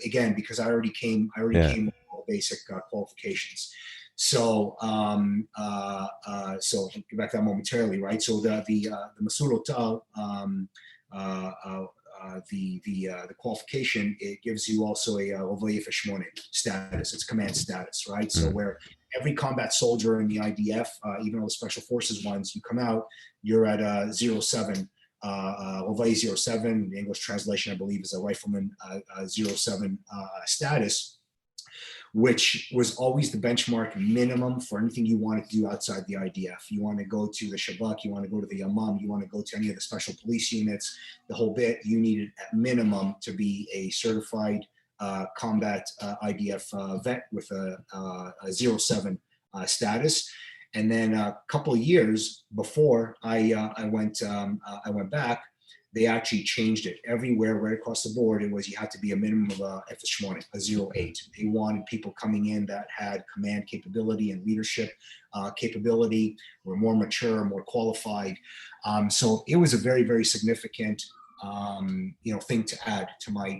again, because I already came with all basic qualifications. So so get back to that momentarily, right? So the Masul Otal, the qualification, it gives you also a Ovaye Feshmone status. It's command status, right? So where every combat soldier in the IDF, even all the special forces ones, you come out, you're at 07. Ovaye 07, the English translation, I believe, is a rifleman 07 status, which was always the benchmark minimum for anything you wanted to do outside the IDF. You want to go to the Shabak, you want to go to the Yamam, you want to go to any of the special police units, the whole bit, you needed at minimum to be a certified combat IDF vet with a 07 status. And then a couple of years before I went back, they actually changed it everywhere, right across the board. It was you had to be a minimum of a F8, a 08. They wanted people coming in that had command capability and leadership capability, were more mature, more qualified. So it was a very, very significant thing to add to my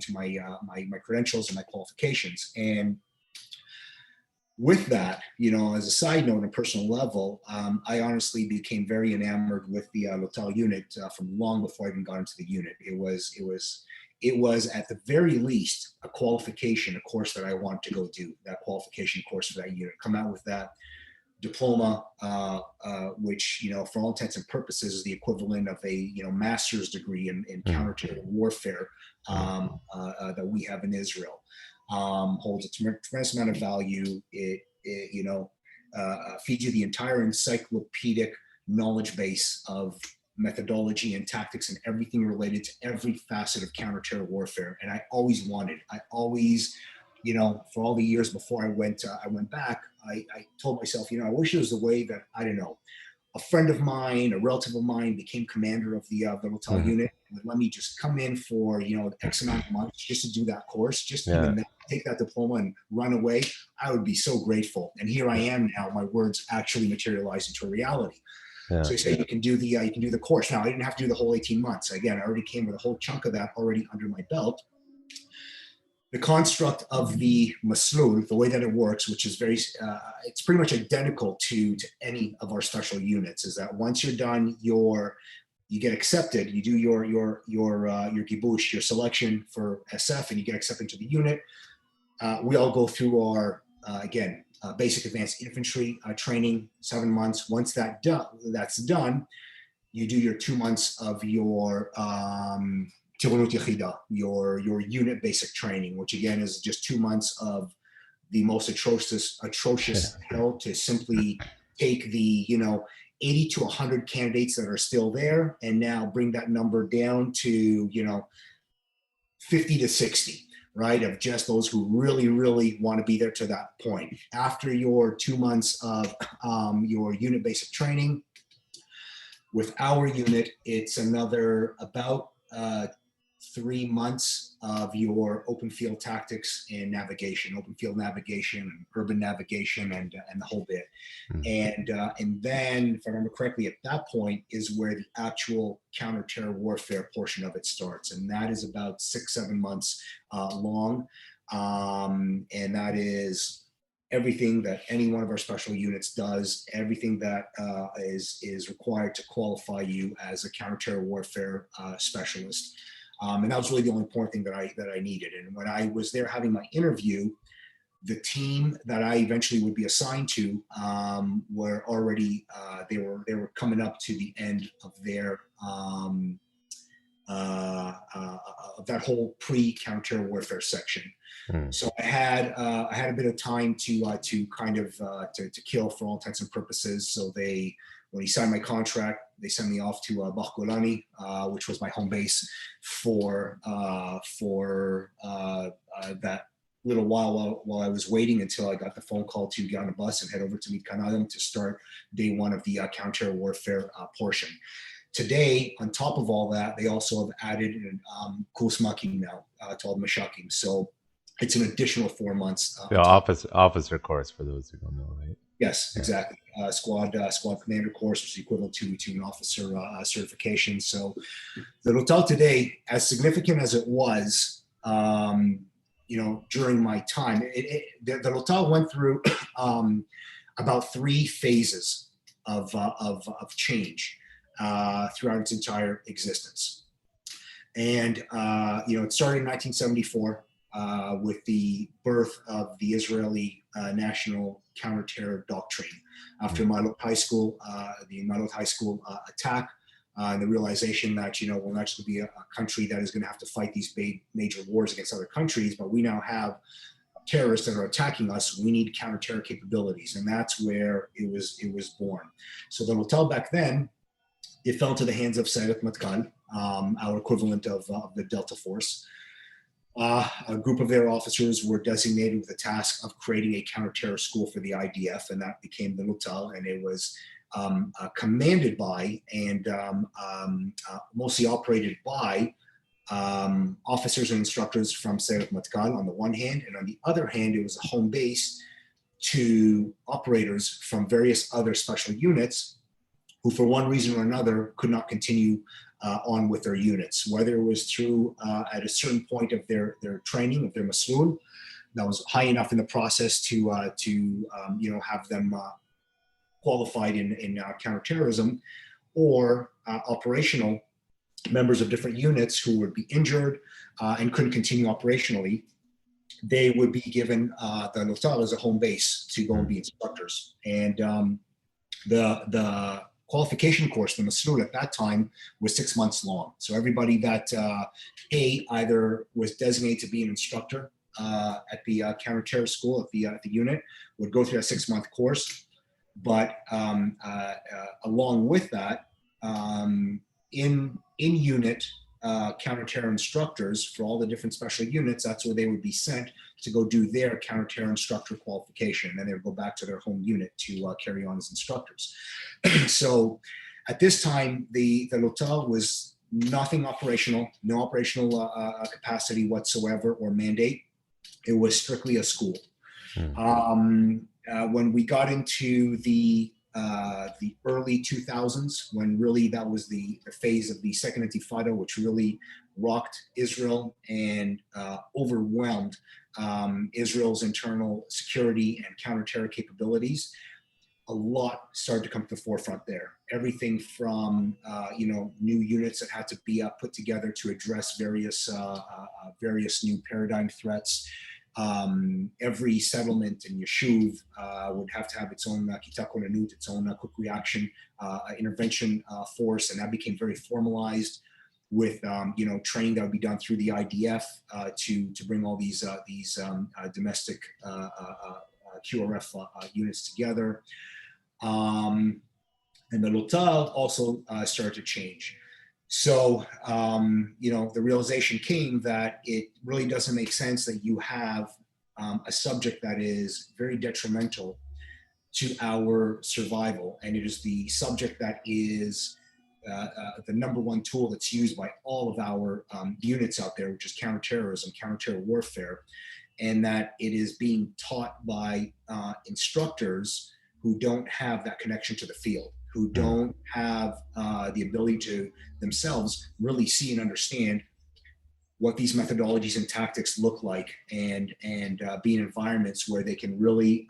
credentials and my qualifications. And with that, as a side note, on a personal level, I honestly became very enamored with the Lotal unit from long before I even got into the unit. It was at the very least a qualification, a course that I wanted to go do, that qualification course for that unit, come out with that diploma, which, for all intents and purposes is the equivalent of a, master's degree in counter-terror warfare that we have in Israel. Holds a tremendous amount of value. It feeds you the entire encyclopedic knowledge base of methodology and tactics and everything related to every facet of counter-terror warfare. And I always, for all the years before I went back, I told myself, I wish it was the way that, I don't know, a friend of mine, a relative of mine became commander of the Lotal unit and let me just come in for, X amount of months just to do that course, just even that, take that diploma and run away. I would be so grateful. And here I am now, my words actually materialized into a reality. So you say you can do the course. Now I didn't have to do the whole 18 months. Again, I already came with a whole chunk of that already under my belt. The construct of the Maslul, the way that it works, which is very, it's pretty much identical to any of our special units, is that once you're done, you get accepted. You do your gibush, your selection for SF, and you get accepted to the unit. We all go through our basic advanced infantry training, 7 months. Once that's done, you do your 2 months of your Tiranut Yechida, your unit basic training, which again is just 2 months of the most atrocious hell to simply take the 80 to 100 candidates that are still there and now bring that number down to 50 to 60, right, of just those who really, really want to be there to that point. After your 2 months of your unit basic training, with our unit, it's another about 3 months of your open field tactics and navigation, open field navigation, and urban navigation, and the whole bit. And then, if I remember correctly, at that point is where the actual counter-terror warfare portion of it starts, and that is about 6-7 months long, and that is everything that any one of our special units does, everything that is required to qualify you as a counter-terror warfare specialist. And that was really the only important thing that I needed. And when I was there having my interview, the team that I eventually would be assigned to were already they were coming up to the end of their of that whole pre-counter warfare section. So I had a bit of time to kind of to kill for all intents and purposes. So when he signed my contract, they sent me off to Bakhgolani, which was my home base for that little while I was waiting until I got the phone call to get on a bus and head over to meet Kanadam to start day one of the counter warfare portion. Today, on top of all that, they also have added kurs makim now to all the mashakim. So it's an additional 4 months. The officer course, for those who don't know, right? Yes, exactly. Squad commander course, which is equivalent to an officer certification. So the Rotal today, as significant as it was, during my time, the Rotal went through about 3 phases of change throughout its entire existence. And, it started in 1974 with the birth of the Israeli National Counterterror Doctrine. After Ma'alot High School, the Ma'alot High School attack, and the realization that, we're not just going to be a country that is going to have to fight these major wars against other countries, but we now have terrorists that are attacking us. We need counter-terror capabilities. And that's where it was born. So the Rotal back then, it fell into the hands of Sayeret Matkal, our equivalent of the Delta Force. A group of their officers were designated with the task of creating a counter-terror school for the IDF, and that became the Rotal, and it was commanded by and mostly operated by officers and instructors from Sayeret Matkal on the one hand, and on the other hand, it was a home base to operators from various other special units who, for one reason or another, could not continue on with their units, whether it was through at a certain point of their training, of their masoon, that was high enough in the process to have them qualified in counterterrorism, or operational members of different units who would be injured and couldn't continue operationally. They would be given the Rotal as a home base to go and be instructors. And the qualification course, the Masood at that time, was 6 months long. So everybody that either was designated to be an instructor at the counter-terror school at the unit would go through a 6-month course. But along with that, in unit counter-terror instructors for all the different special units, that's where they would be sent to go do their counter-terror instructor qualification. And then they would go back to their home unit to carry on as instructors. So at this time, the Rotal was nothing operational, no operational capacity whatsoever or mandate. It was strictly a school. When we got into the early 2000s, when really that was the phase of the Second Intifada, which really rocked Israel and overwhelmed Israel's internal security and counter-terror capabilities, a lot started to come to the forefront there. Everything from new units that had to be put together to address various new paradigm threats. Every settlement in Yeshuv would have to have its own Kita Konanut, its own quick reaction intervention force, and that became very formalized with training that would be done through the IDF to bring all these domestic QRF units together. And the Rotal also started to change. So, the realization came that it really doesn't make sense that you have a subject that is very detrimental to our survival. And it is the subject that is the number one tool that's used by all of our units out there, which is counterterrorism, counterterror warfare, and that it is being taught by instructors who don't have that connection to the field, who don't have the ability to themselves really see and understand what these methodologies and tactics look like, and be in environments where they can really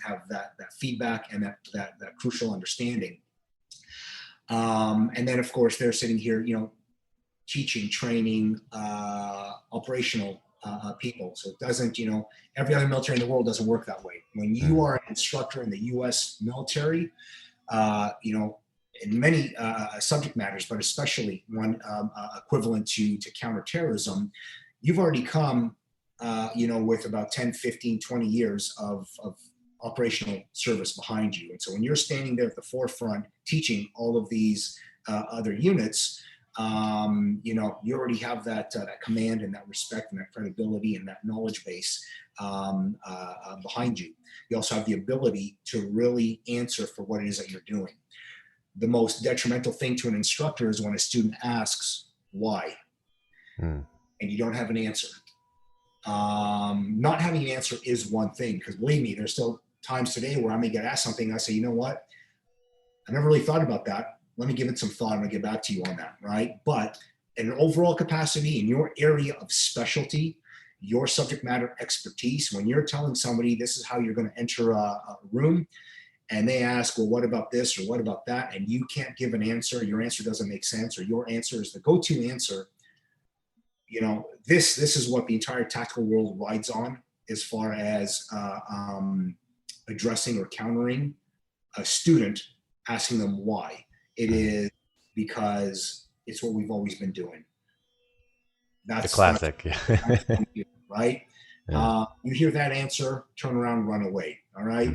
have that feedback and that crucial understanding. And then, of course, they're sitting here, teaching, training, operational people. So it doesn't, every other military in the world doesn't work that way. When you are an instructor in the U.S. military, in many subject matters, but especially one equivalent to counterterrorism, you've already come, with about 10, 15, 20 years of operational service behind you. And so when you're standing there at the forefront teaching all of these other units, you already have that command and that respect and that credibility and that knowledge base behind you. You also have the ability to really answer for what it is that you're doing. The most detrimental thing to an instructor is when a student asks why, and you don't have an answer. Not having an answer is one thing, because believe me, there's still times today where I may get asked something, I say, you know what, I never really thought about that. Let me give it some thought. I'm gonna get back to you on that, right? But in an overall capacity, in your area of specialty, your subject matter expertise, when you're telling somebody this is how you're gonna enter a room, and they ask, well, what about this or what about that? And you can't give an answer, your answer doesn't make sense, or your answer is the go-to answer. This is what the entire tactical world rides on, as far as addressing or countering a student asking them why. It is because it's what we've always been doing. That's the classic. Right? Yeah. You hear that answer, turn around, run away. All right.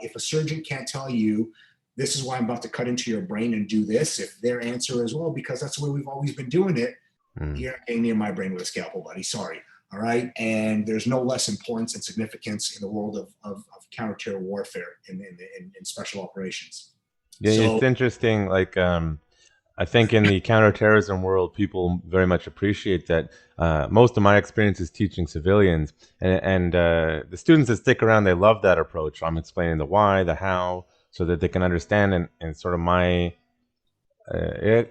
If a surgeon can't tell you, this is why I'm about to cut into your brain and do this, if their answer is, well, because that's the way we've always been doing it, you're not getting near my brain with a scalpel, buddy. Sorry. All right. And there's no less importance and significance in the world of counter-terror warfare in special operations. Yeah, so, it's interesting. Like, I think in the counterterrorism world, people very much appreciate that. Most of my experience is teaching civilians, and the students that stick around, they love that approach. I'm explaining the why, the how, so that they can understand. And sort of my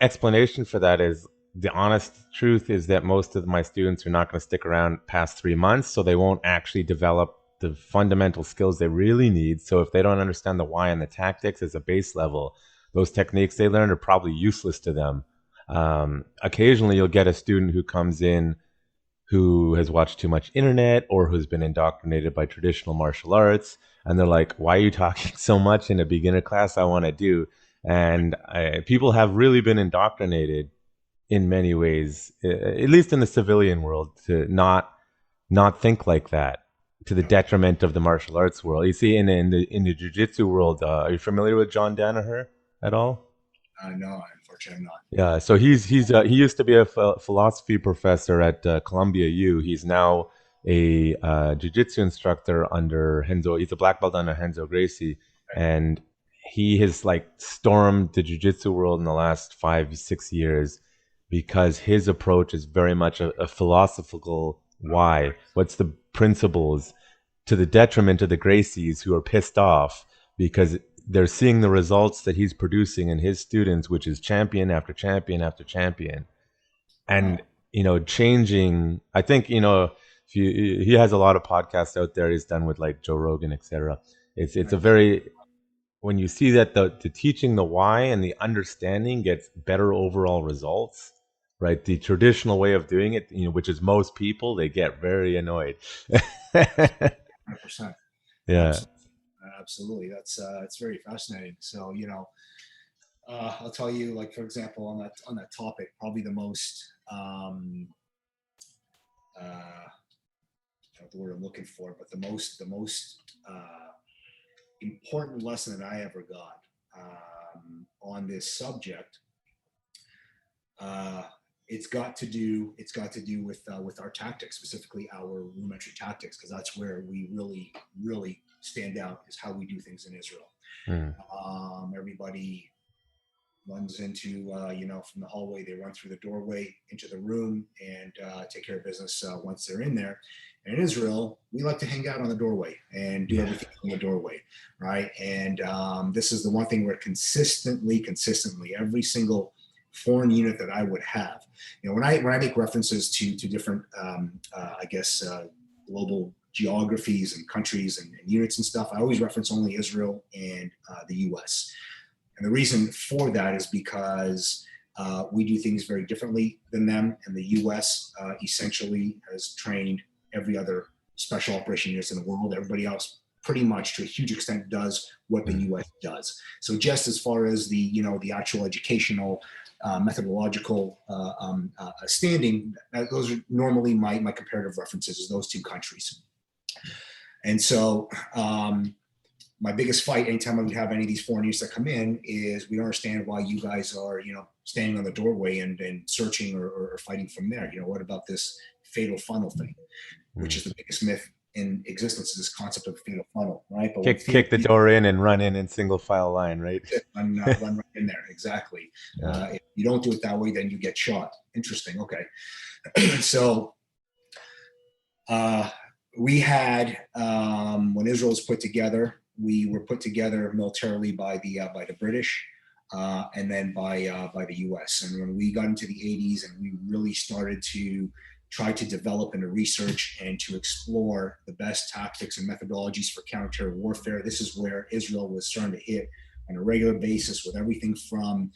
explanation for that is, the honest truth is that most of my students are not going to stick around past 3 months, so they won't actually develop the fundamental skills they really need. So if they don't understand the why and the tactics as a base level, those techniques they learn are probably useless to them. Occasionally you'll get a student who comes in who has watched too much internet or who's been indoctrinated by traditional martial arts, and they're like, why are you talking so much in a beginner class? I want to do. And people have really been indoctrinated in many ways, at least in the civilian world, to not think like that, to the detriment of the martial arts world. You see, in the jiu-jitsu world, are you familiar with John Danaher at all? No, unfortunately not. Yeah, so he used to be a philosophy professor at Columbia U. He's now a jiu-jitsu instructor under Renzo. He's a black belt under Renzo Gracie, and he has stormed the jiu-jitsu world in the last 5-6 years, because his approach is very much a philosophical why. What's the principles, to the detriment of the Gracies, who are pissed off because they're seeing the results that he's producing in his students, which is champion after champion after champion. And, changing, I think, he has a lot of podcasts out there he's done with Joe Rogan, etc. It's a very, when you see that the teaching the why and the understanding gets better overall results, right? The traditional way of doing it, which is most people, they get very annoyed. 100%. Yeah. Absolutely. That's it's very fascinating. So, I'll tell you, for example, on that topic, probably the most the word I'm looking for, but the most important lesson that I ever got on this subject, it's got to do with our tactics, specifically our room entry tactics, because that's where we really stand out, is how we do things in Israel. Everybody runs into from the hallway, they run through the doorway into the room and take care of business once they're in there. And in Israel, we like to hang out on the doorway and do everything on the doorway, right? And this is the one thing where consistently, every single foreign unit that I would have, when I make references to different, global geographies and countries and units and stuff, I always reference only Israel and the U.S. And the reason for that is because we do things very differently than them, and the U.S. Essentially has trained every other special operation units in the world. Everybody else pretty much to a huge extent does what the U.S. does. So just as far as the actual educational methodological standing, those are normally my comparative references, is those two countries. And so my biggest fight anytime I would have any of these foreign youths that come in is we don't understand why you guys are, standing on the doorway and searching or fighting from there. What about this fatal funnel thing, which is the biggest myth in existence, is this concept of fatal funnel, right? But kick the door in and run in single file line, right? Run right in there, exactly. If you don't do it that way, then you get shot. Interesting. Okay. So we had, when Israel was put together, we were put together militarily by the British, and then by the U.S. And when we got into the 80s and we really started to try to develop and to research and to explore the best tactics and methodologies for counter-terror warfare, this is where Israel was starting to hit on a regular basis with everything from,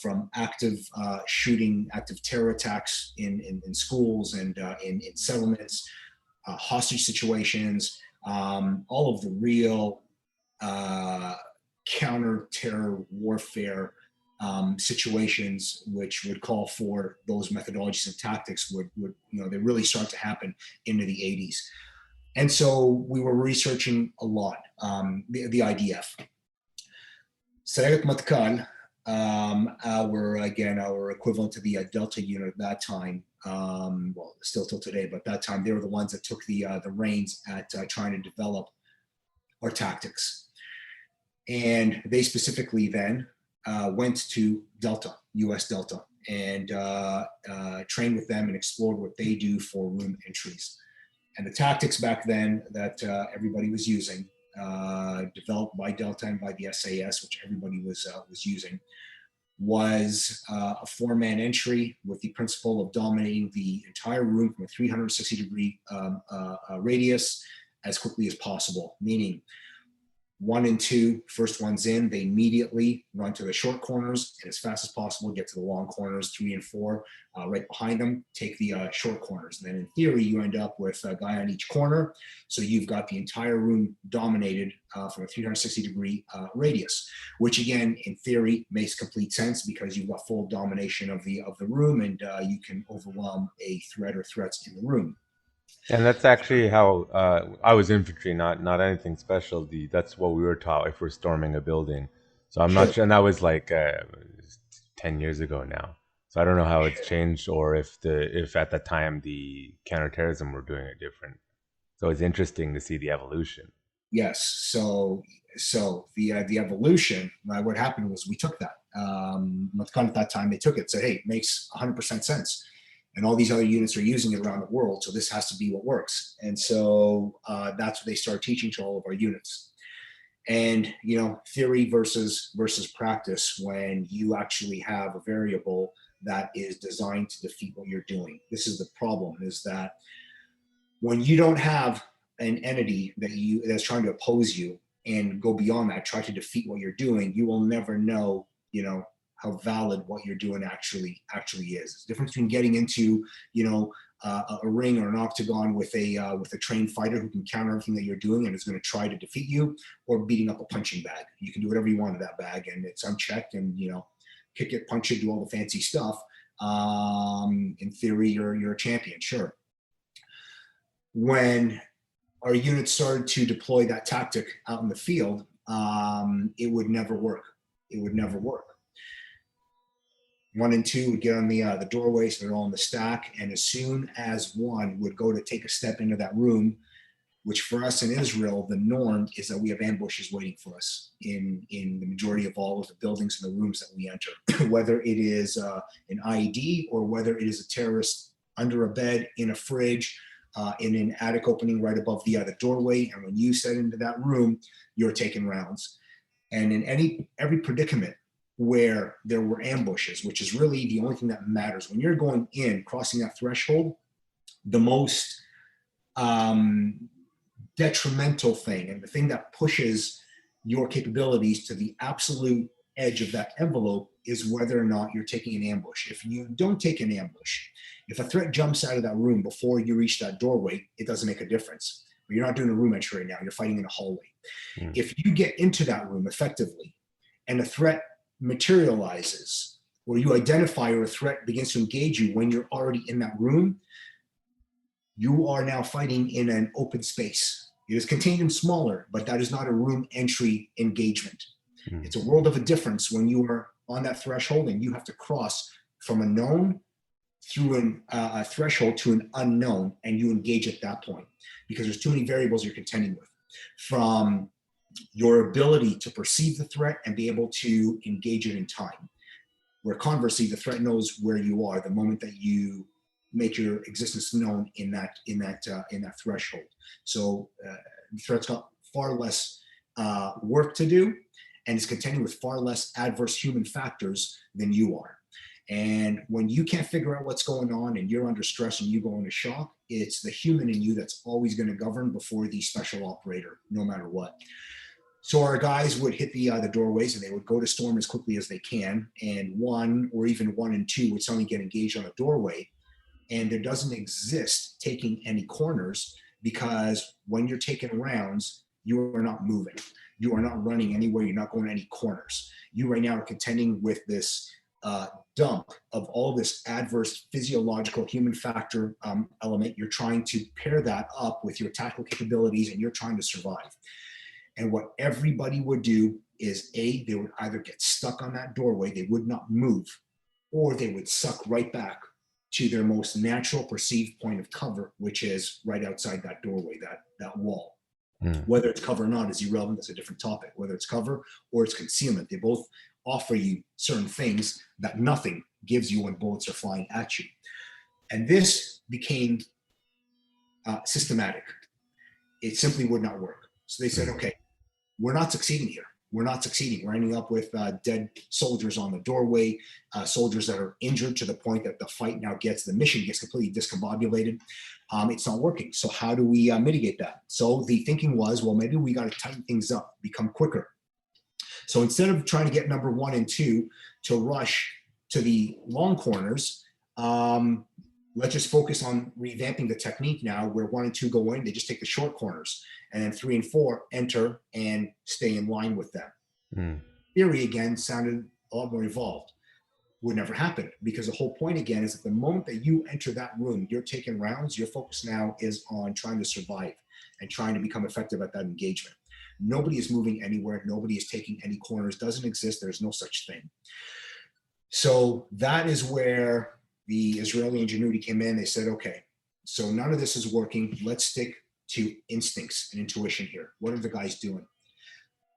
from active shooting, active terror attacks in schools and in settlements, hostage situations, all of the real counter-terror warfare situations which would call for those methodologies and tactics would they really start to happen into the 80s. And so we were researching a lot, the IDF. Sayeret Matkal, our equivalent to the Delta unit at that time, well, still till today, but that time they were the ones that took the reins at trying to develop our tactics. And they specifically then went to Delta, US Delta, and trained with them and explored what they do for room entries. And the tactics back then that everybody was using, developed by Delta and by the SAS, which everybody was using, was a 4-man entry with the principle of dominating the entire room from a 360-degree radius as quickly as possible, meaning 1 and 2, first ones in, they immediately run to the short corners and as fast as possible get to the long corners. 3 and 4 right behind them, take the short corners. And then in theory, you end up with a guy on each corner. So you've got the entire room dominated from a 360-degree radius, which again, in theory, makes complete sense because you've got full domination of the room and you can overwhelm a threat or threats in the room. And that's actually how I was infantry, not anything special. That's what we were taught if we're storming a building. So I'm not sure, and that was like 10 years ago now. So I don't know how it's changed, or if at the time the counterterrorism were doing it different. So it's interesting to see the evolution. Yes. So the evolution, what happened was we took that. At that time, they took it, said, hey, it makes 100% sense. And all these other units are using it around the world, so this has to be what works. And so that's what they start teaching to all of our units. And theory versus practice, when you actually have a variable that is designed to defeat what you're doing. This is the problem: is that when you don't have an entity that's trying to oppose you and go beyond that, try to defeat what you're doing, you will never know, how valid what you're doing actually is. It's the difference between getting into, a ring or an octagon with a trained fighter who can counter everything that you're doing and is going to try to defeat you, or beating up a punching bag. You can do whatever you want to that bag and it's unchecked and, kick it, punch it, do all the fancy stuff. In theory, you're a champion, sure. When our units started to deploy that tactic out in the field, it would never work. 1 and 2 would get on the doorway, so they're all in the stack. And as soon as one would go to take a step into that room, which for us in Israel, the norm is that we have ambushes waiting for us in the majority of all of the buildings and the rooms that we enter, whether it is an IED or whether it is a terrorist under a bed, in a fridge, in an attic opening right above the doorway. And when you set into that room, you're taking rounds. And in every predicament where there were ambushes, which is really the only thing that matters. When you're going in, crossing that threshold, the most detrimental thing and the thing that pushes your capabilities to the absolute edge of that envelope is whether or not you're taking an ambush. If you don't take an ambush, if a threat jumps out of that room before you reach that doorway, it doesn't make a difference. But you're not doing a room entry right now, you're fighting in a hallway. If you get into that room effectively and a threat materializes, or you identify or a threat begins to engage you when you're already in that room, you are now fighting in an open space. It is contained and smaller, but that is not a room entry engagement. Mm. It's a world of a difference when you are on that threshold and you have to cross from a known through a threshold to an unknown, and you engage at that point because there's too many variables you're contending with. From your ability to perceive the threat and be able to engage it in time, where conversely the threat knows where you are the moment that you make your existence known in that threshold. So the threat's got far less work to do, and is contending with far less adverse human factors than you are. And when you can't figure out what's going on and you're under stress and you go into shock, it's the human in you that's always going to govern before the special operator, no matter what. So our guys would hit the doorways and they would go to storm as quickly as they can. And one or even one and two would suddenly get engaged on a doorway. And there doesn't exist taking any corners, because when you're taking rounds, you are not moving. You are not running anywhere. You're not going any corners. You right now are contending with this dump of all this adverse physiological human factor element. You're trying to pair that up with your tactical capabilities, and you're trying to survive. And what everybody would do is they would either get stuck on that doorway, they would not move, or they would suck right back to their most natural perceived point of cover, which is right outside that doorway, that wall. Whether it's cover or not is irrelevant. That's a different topic. Whether it's cover or it's concealment, they both offer you certain things that nothing gives you when bullets are flying at you. And this became systematic. It simply would not work. So they said, okay, we're not succeeding here. We're not succeeding. We're ending up with dead soldiers on the doorway, soldiers that are injured to the point that the mission gets completely discombobulated. It's not working. So how do we mitigate that? So the thinking was, well, maybe we got to tighten things up, become quicker. So instead of trying to get number 1 and 2 to rush to the long corners, let's just focus on revamping the technique now, where 1 and 2 go in, they just take the short corners, and then 3 and 4 enter and stay in line with them. Theory, again, sounded a lot more evolved. Would never happen, because the whole point, again, is at the moment that you enter that room, you're taking rounds, your focus now is on trying to survive and trying to become effective at that engagement. Nobody is moving anywhere. Nobody is taking any corners. Doesn't exist. There's no such thing. So that is where the Israeli ingenuity came in. They said, okay, so none of this is working. Let's stick to instincts and intuition here. What are the guys doing?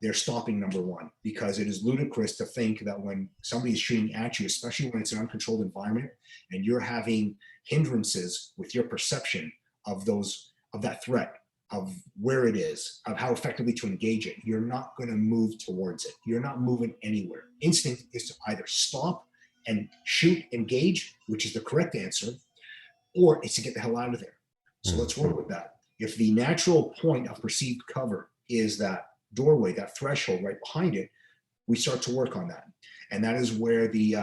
They're stopping number 1, because it is ludicrous to think that when somebody is shooting at you, especially when it's an uncontrolled environment and you're having hindrances with your perception of that threat, of where it is, of how effectively to engage it, you're not going to move towards it. You're not moving anywhere. Instinct is to either stop and shoot, engage, which is the correct answer, or it's to get the hell out of there. So let's work with that. If the natural point of perceived cover is that doorway, that threshold right behind it, we start to work on that. And that is where the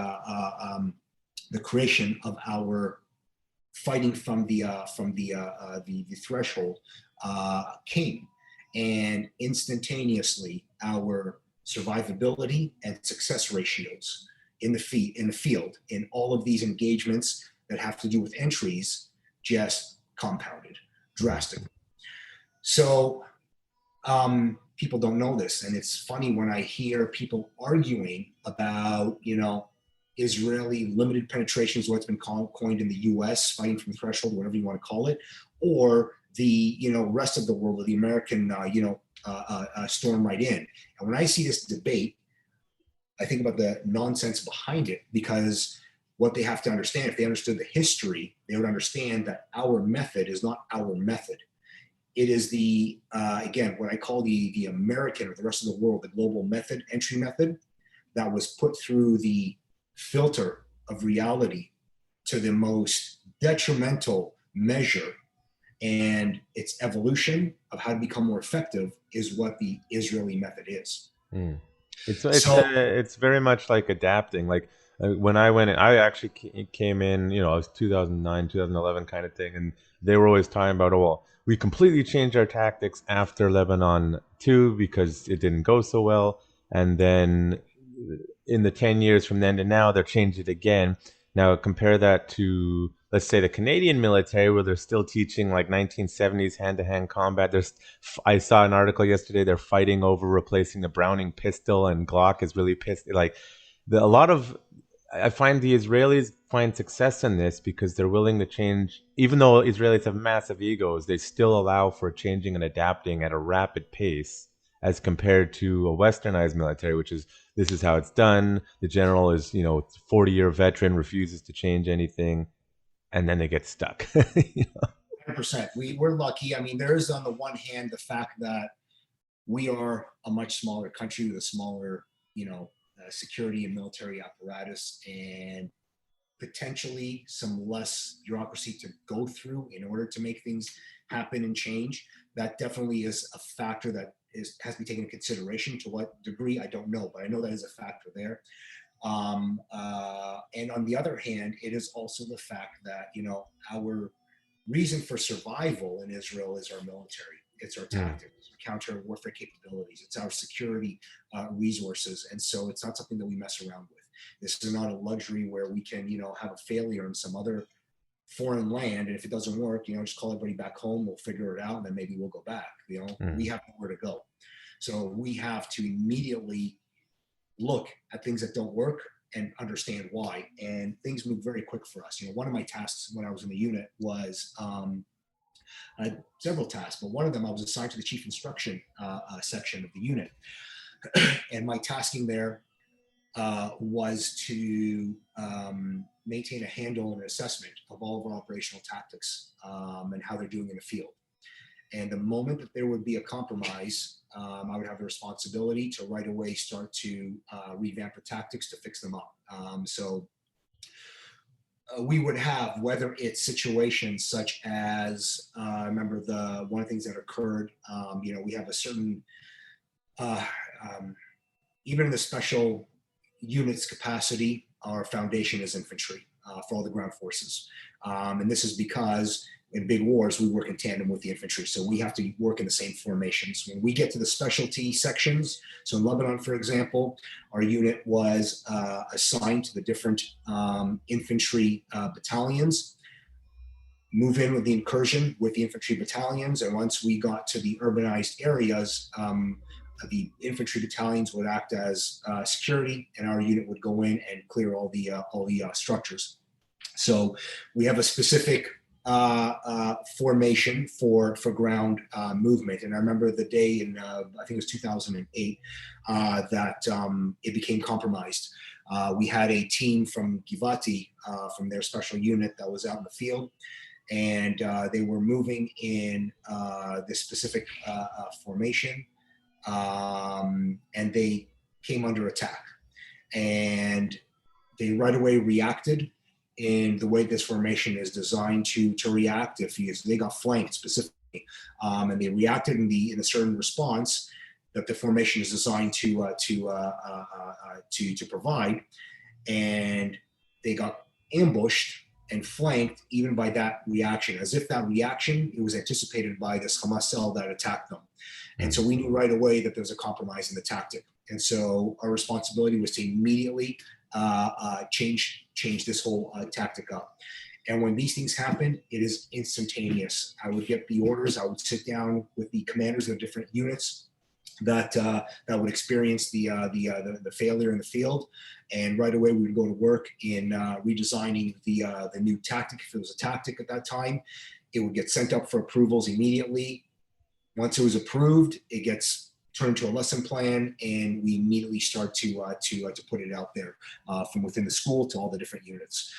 creation of our fighting from the threshold came. And instantaneously, our survivability and success ratios in the field, in all of these engagements that have to do with entries, just compounded drastically. So people don't know this, and it's funny when I hear people arguing about, Israeli limited penetration is what's been coined in the U.S., fighting from threshold, whatever you want to call it, or the rest of the world, or the American storm right in. And when I see this debate, I think about the nonsense behind it, because what they have to understand, if they understood the history, they would understand that our method is not our method. It is the, again, what I call the American, or the rest of the world, the global method, entry method, that was put through the filter of reality to the most detrimental measure. And its evolution of how to become more effective is what the Israeli method is. It's very much like adapting. Like when I went in, I actually came in, it was 2009, 2011 kind of thing. And they were always talking about, we completely changed our tactics after Lebanon 2 because it didn't go so well. And then in the 10 years from then to now, they're changed it again. Now compare that to, let's say, the Canadian military, where they're still teaching like 1970s hand-to-hand combat. I saw an article yesterday. They're fighting over replacing the Browning pistol, and Glock is really pissed. Like a lot of, I find the Israelis find success in this because they're willing to change. Even though Israelis have massive egos, they still allow for changing and adapting at a rapid pace as compared to a westernized military, which is, this is how it's done. The general is, 40-year veteran, refuses to change anything, and then they get stuck. 100%. We're lucky. I mean, there is on the one hand the fact that we are a much smaller country with a smaller, security and military apparatus, and potentially some less bureaucracy to go through in order to make things happen and change. That definitely is a factor that has to be taken into consideration. To what degree, I don't know, but I know that is a factor there. And on the other hand, it is also the fact that, our reason for survival in Israel is our military. It's our tactics, counter warfare capabilities. It's our security resources. And so it's not something that we mess around with. This is not a luxury where we can, have a failure in some other foreign land. And if it doesn't work, just call everybody back home. We'll figure it out and then maybe we'll go back. We have nowhere to go. So we have to immediately look at things that don't work and understand why. And things move very quick for us. One of my tasks when I was in the unit was I had several tasks, but one of them I was assigned to the chief instruction section of the unit. And my tasking there was to maintain a handle and an assessment of all of our operational tactics and how they're doing in the field. And the moment that there would be a compromise, I would have the responsibility to right away start to revamp the tactics to fix them up. So we would have, whether it's situations such as, I remember one of the things that occurred, we have a certain, even in the special units capacity, our foundation is infantry for all the ground forces. And this is because in big wars, we work in tandem with the infantry. So we have to work in the same formations. When we get to the specialty sections, so in Lebanon, for example, our unit was assigned to the different infantry battalions, move in with the incursion with the infantry battalions. And once we got to the urbanized areas, the infantry battalions would act as security, and our unit would go in and clear all the structures. So we have a specific formation for ground movement. And I remember the day in, I think it was 2008, that it became compromised. We had a team from Givati, from their special unit that was out in the field, and they were moving in this specific formation, and they came under attack. And they right away reacted in the way this formation is designed to react. If they got flanked specifically, and they reacted in a certain response that the formation is designed to provide, and they got ambushed and flanked even by that reaction, as if that reaction, it was anticipated by this Hamas cell that attacked them. And so we knew right away that there was a compromise in the tactic. And so our responsibility was to immediately change this whole tactic up. And when these things happen, it is instantaneous. I would get the orders. I would sit down with the commanders of different units that would experience the failure in the field, and right away we would go to work in redesigning the new tactic. If it was a tactic at that time, it would get sent up for approvals immediately. Once it was approved, it gets turned to a lesson plan, and we immediately start to put it out there from within the school to all the different units.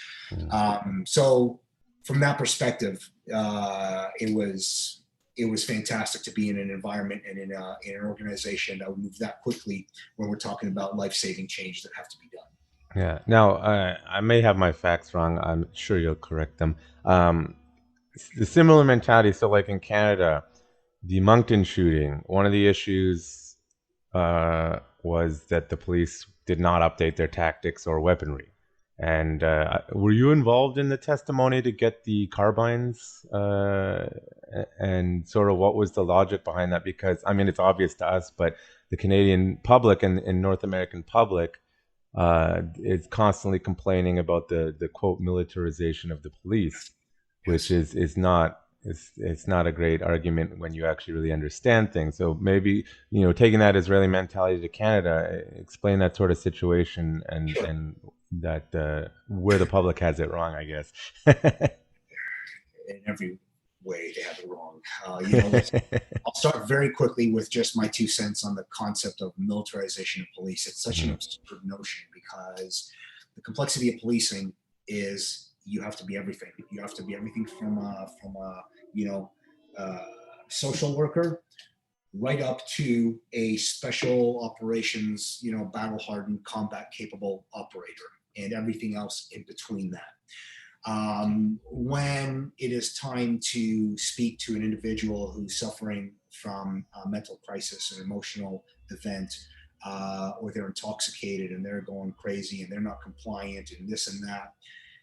So from that perspective, it was fantastic to be in an environment and in an organization that would move that quickly when we're talking about life-saving change that have to be done. Yeah. Now, I may have my facts wrong. I'm sure you'll correct them. The similar mentality. So, like in Canada, the Moncton shooting, one of the issues was that the police did not update their tactics or weaponry. And were you involved in the testimony to get the carbines? And sort of what was the logic behind that? Because, I mean, it's obvious to us, but the Canadian public and North American public is constantly complaining about the quote militarization of the police, which Yes. is not it's not a great argument when you actually really understand things. So maybe, taking that Israeli mentality to Canada, explain that sort of situation, Sure. and that where the public has it wrong, I guess. In every way, they have it wrong. I'll start very quickly with just my 2 cents on the concept of militarization of police. It's such an Mhm. absurd notion because the complexity of policing is you have to be everything. You have to be everything from a you know uh, social worker right up to a special operations, battle hardened, combat capable operator, and everything else in between that. When it is time to speak to an individual who's suffering from a mental crisis, an emotional event, or they're intoxicated and they're going crazy and they're not compliant and this and that,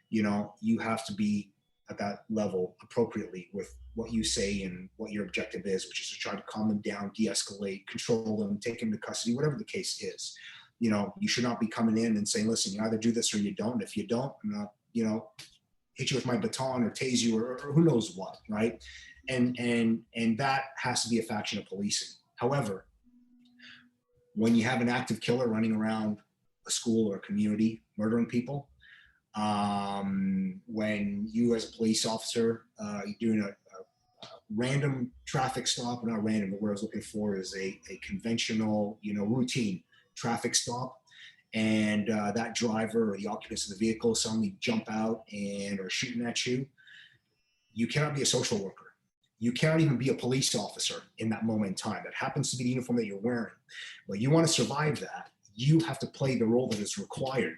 you have to be at that level appropriately with what you say and what your objective is, which is to try to calm them down, de-escalate, control them, take them to custody, whatever the case is. You should not be coming in and saying, listen, you either do this or you don't. If you don't, I'm not, hit you with my baton or tase you or who knows what, right? And that has to be a faction of policing. However, when you have an active killer running around a school or a community murdering people, when you as a police officer you're doing a random traffic stop, or not random, but what I was looking for is a conventional, routine traffic stop, and that driver or the occupants of the vehicle suddenly jump out and are shooting at you, you cannot be a social worker. You cannot even be a police officer in that moment in time. That happens to be the uniform that you're wearing. But you want to survive that, you have to play the role that is required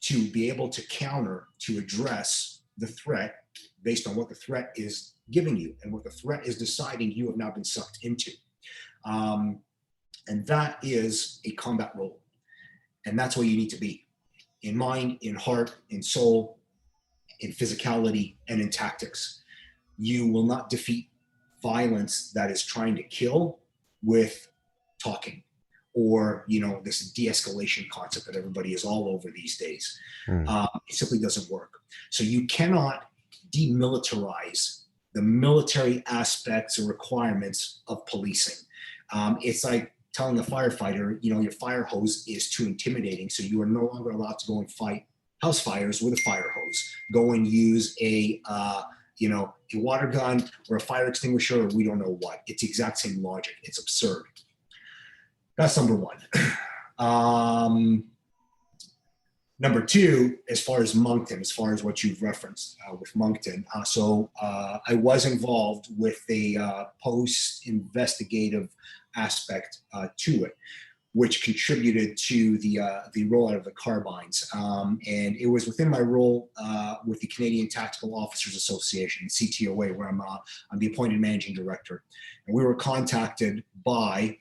to be able to counter, to address the threat based on what the threat is giving you and what the threat is deciding you have now been sucked into. Um, and that is a combat role. And that's where you need to be in mind, in heart, in soul, in physicality, and in tactics. You will not defeat violence that is trying to kill with talking, or this de-escalation concept that everybody is all over these days. Mm. It simply doesn't work. So you cannot demilitarize the military aspects or requirements of policing. It's like telling a firefighter, your fire hose is too intimidating, so you are no longer allowed to go and fight house fires with a fire hose. Go and use a water gun or a fire extinguisher, or we don't know what. It's the exact same logic. It's absurd. That's number one. Number two, as far as Moncton, as far as what you've referenced with Moncton. I was involved with a post-investigative aspect to it, which contributed to the rollout of the carbines. And it was within my role with the Canadian Tactical Officers Association, CTOA, where I'm the appointed managing director. And we were contacted by,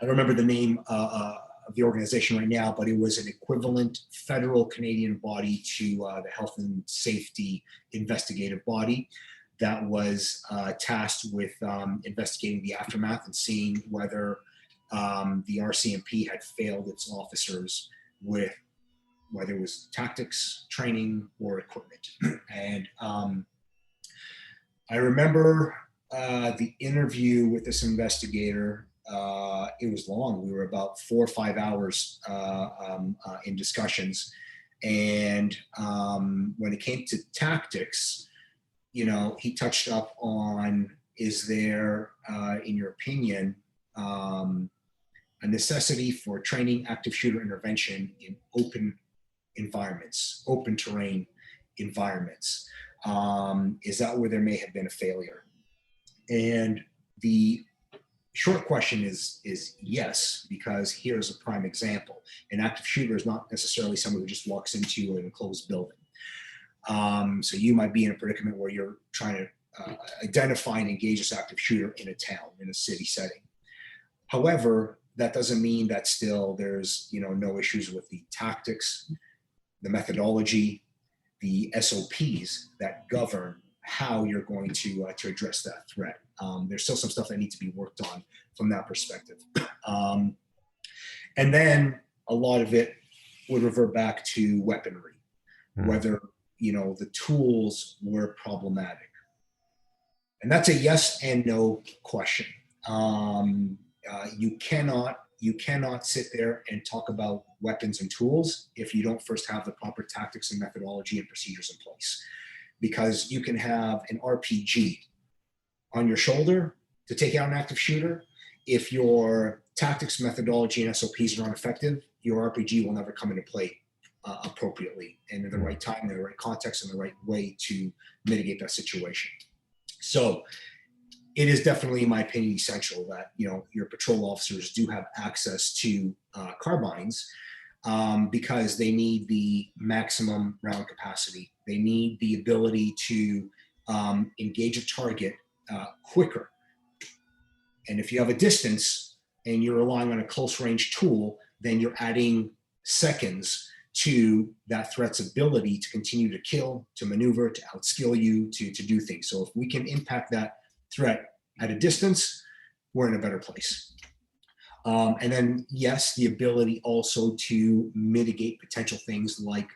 I don't remember the name of the organization right now, but it was an equivalent federal Canadian body to the Health and Safety Investigative Body that was tasked with investigating the aftermath and seeing whether the RCMP had failed its officers with whether it was tactics, training, or equipment. And I remember the interview with this investigator. It was long. We were about 4 or 5 hours in discussions. And when it came to tactics, he touched up on, is there, in your opinion, a necessity for training active shooter intervention in open environments, open terrain environments? Is that where there may have been a failure? And the short question is yes, because here's a prime example. An active shooter is not necessarily someone who just walks into an enclosed building. So you might be in a predicament where you're trying to identify and engage this active shooter in a town, in a city setting. However, that doesn't mean that still there's no issues with the tactics, the methodology, the SOPs that govern how you're going to address that threat. There's still some stuff that needs to be worked on from that perspective. And then a lot of it would revert back to weaponry, whether, the tools were problematic. And that's a yes and no question. You cannot sit there and talk about weapons and tools if you don't first have the proper tactics and methodology and procedures in place. Because you can have an RPG on your shoulder to take out an active shooter. If your tactics, methodology, and SOPs are not effective, your RPG will never come into play appropriately and in the right time, in the right context, in the right way to mitigate that situation. So it is definitely, in my opinion, essential that, your patrol officers do have access to carbines because they need the maximum round capacity. They need the ability to engage a target quicker. And if you have a distance and you're relying on a close range tool, then you're adding seconds to that threat's ability to continue to kill, to maneuver, to outskill you, to do things. So if we can impact that threat at a distance, we're in a better place. And then, yes, the ability also to mitigate potential things like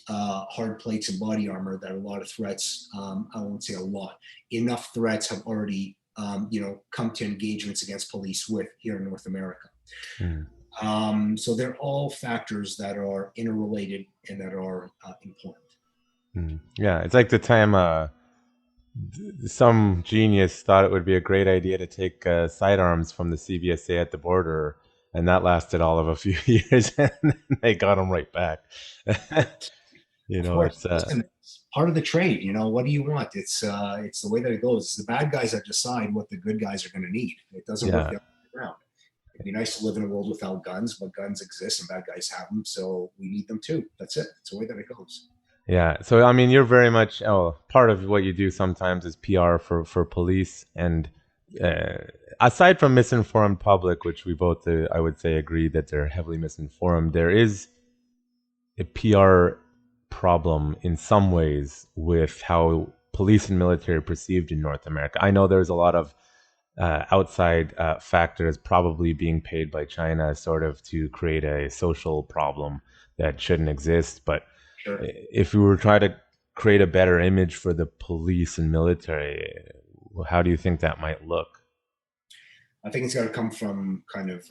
hard plates and body armor that a lot of threats, I won't say a lot, enough threats have already, come to engagements against police with here in North America. So they're all factors that are interrelated and that are important. Yeah, it's like the time some genius thought it would be a great idea to take sidearms from the CVSA at the border, and that lasted all of a few years, and they got them right back. It's Listen, it's part of the trade. What do you want? It's the way that it goes. It's the bad guys that decide what the good guys are going to need. It doesn't work the other way around. It'd be nice to live in a world without guns, but guns exist and bad guys have them, so we need them too. That's it. It's the way that it goes. Yeah. So, I mean, you're very much, part of what you do sometimes is PR for police. And aside from misinformed public, which we both, I would say, agree that they're heavily misinformed, there is a PR problem in some ways with how police and military are perceived in North America. I know there's a lot of outside factors probably being paid by China sort of to create a social problem that shouldn't exist. But Sure. If we were trying to create a better image for the police and military, how do you think that might look? I think it's got to come from kind of,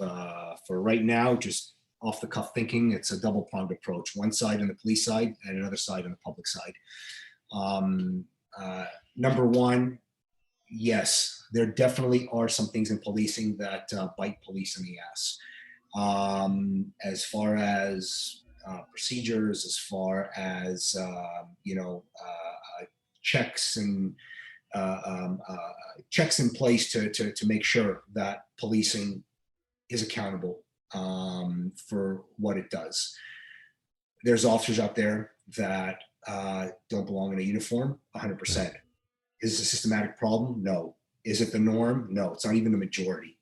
for right now, just off the cuff thinking. It's a double pronged approach. One side on the police side and another side on the public side. Number one, yes, there definitely are some things in policing that bite police in the ass. As far as procedures, as far as checks and checks in place to make sure that policing is accountable for what it does. There's officers out there that don't belong in a uniform. 100%. Is this a systematic problem? No. Is it the norm? No. It's not even the majority.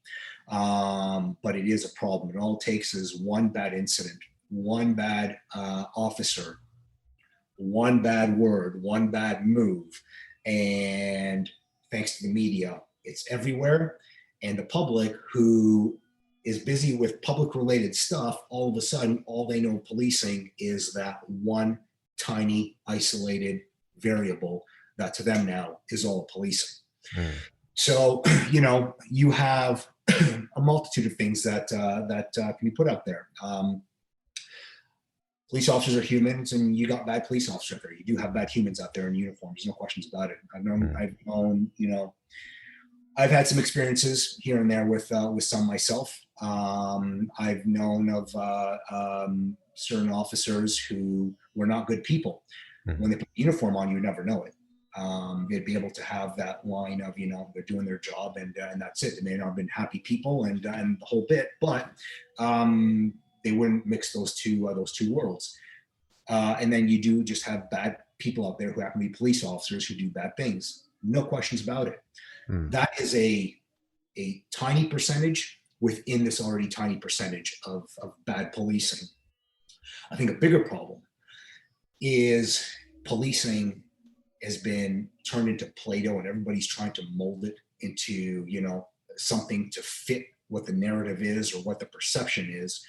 But it is a problem. And all it takes is one bad incident, one bad officer, one bad word, one bad move, and thanks to the media, it's everywhere. And the public, who is busy with public related stuff, all of a sudden, all they know policing is that one tiny isolated variable that to them now is all policing. So, you have a multitude of things that can be put out there. Police officers are humans, and you got bad police officers out there. You do have bad humans out there in uniform. There's no questions about it. I've had some experiences here and there with some myself. I've known of certain officers who were not good people. When they put the uniform on, you never know it. They'd be able to have that line of, they're doing their job and that's it. They may not have been happy people and the whole bit, but they wouldn't mix those two worlds. And then you do just have bad people out there who happen to be police officers who do bad things. No questions about it. That is a tiny percentage within this already tiny percentage of bad policing. I think a bigger problem is policing has been turned into Play-Doh, and everybody's trying to mold it into, something to fit what the narrative is or what the perception is,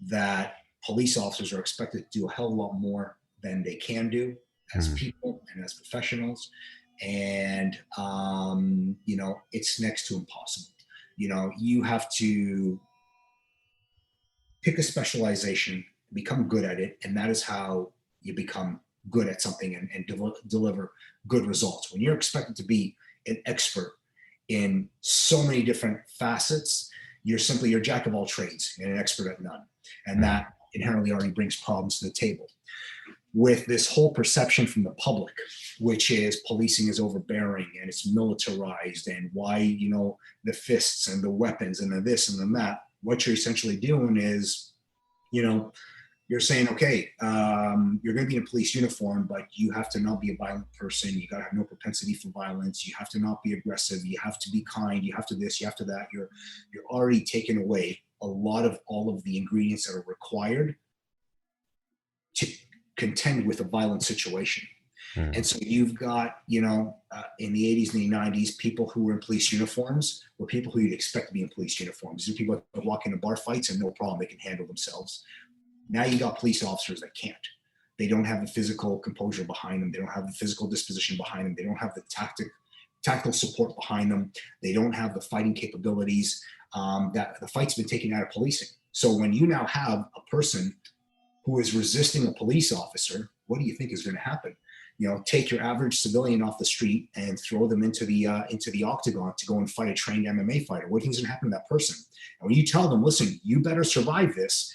that police officers are expected to do a hell of a lot more than they can do as people and as professionals. And, it's next to impossible. You have to pick a specialization, become good at it, and that is how you become good at something and deliver good results. When you're expected to be an expert in so many different facets, you're jack of all trades and an expert at none. And that inherently already brings problems to the table. With this whole perception from the public, which is policing is overbearing and it's militarized, and why, the fists and the weapons and the this and the that, what you're essentially doing is, you're saying, okay, you're going to be in a police uniform, but you have to not be a violent person. You got to have no propensity for violence. You have to not be aggressive. You have to be kind. You have to this, you have to that. You're already taking away a lot of all of the ingredients that are required to contend with a violent situation. And so you've got, in the 80s and the 90s, people who were in police uniforms were people who you'd expect to be in police uniforms. These are people that walk into bar fights and no problem, they can handle themselves. Now you got police officers that can't. They don't have the physical composure behind them. They don't have the physical disposition behind them. They don't have the tactical support behind them. They don't have the fighting capabilities. That the fight's been taken out of policing. So when you now have a person who is resisting a police officer, what do you think is going to happen? Take your average civilian off the street and throw them into the octagon to go and fight a trained MMA fighter. What do you think is going to happen to that person? And when you tell them, listen, you better survive this,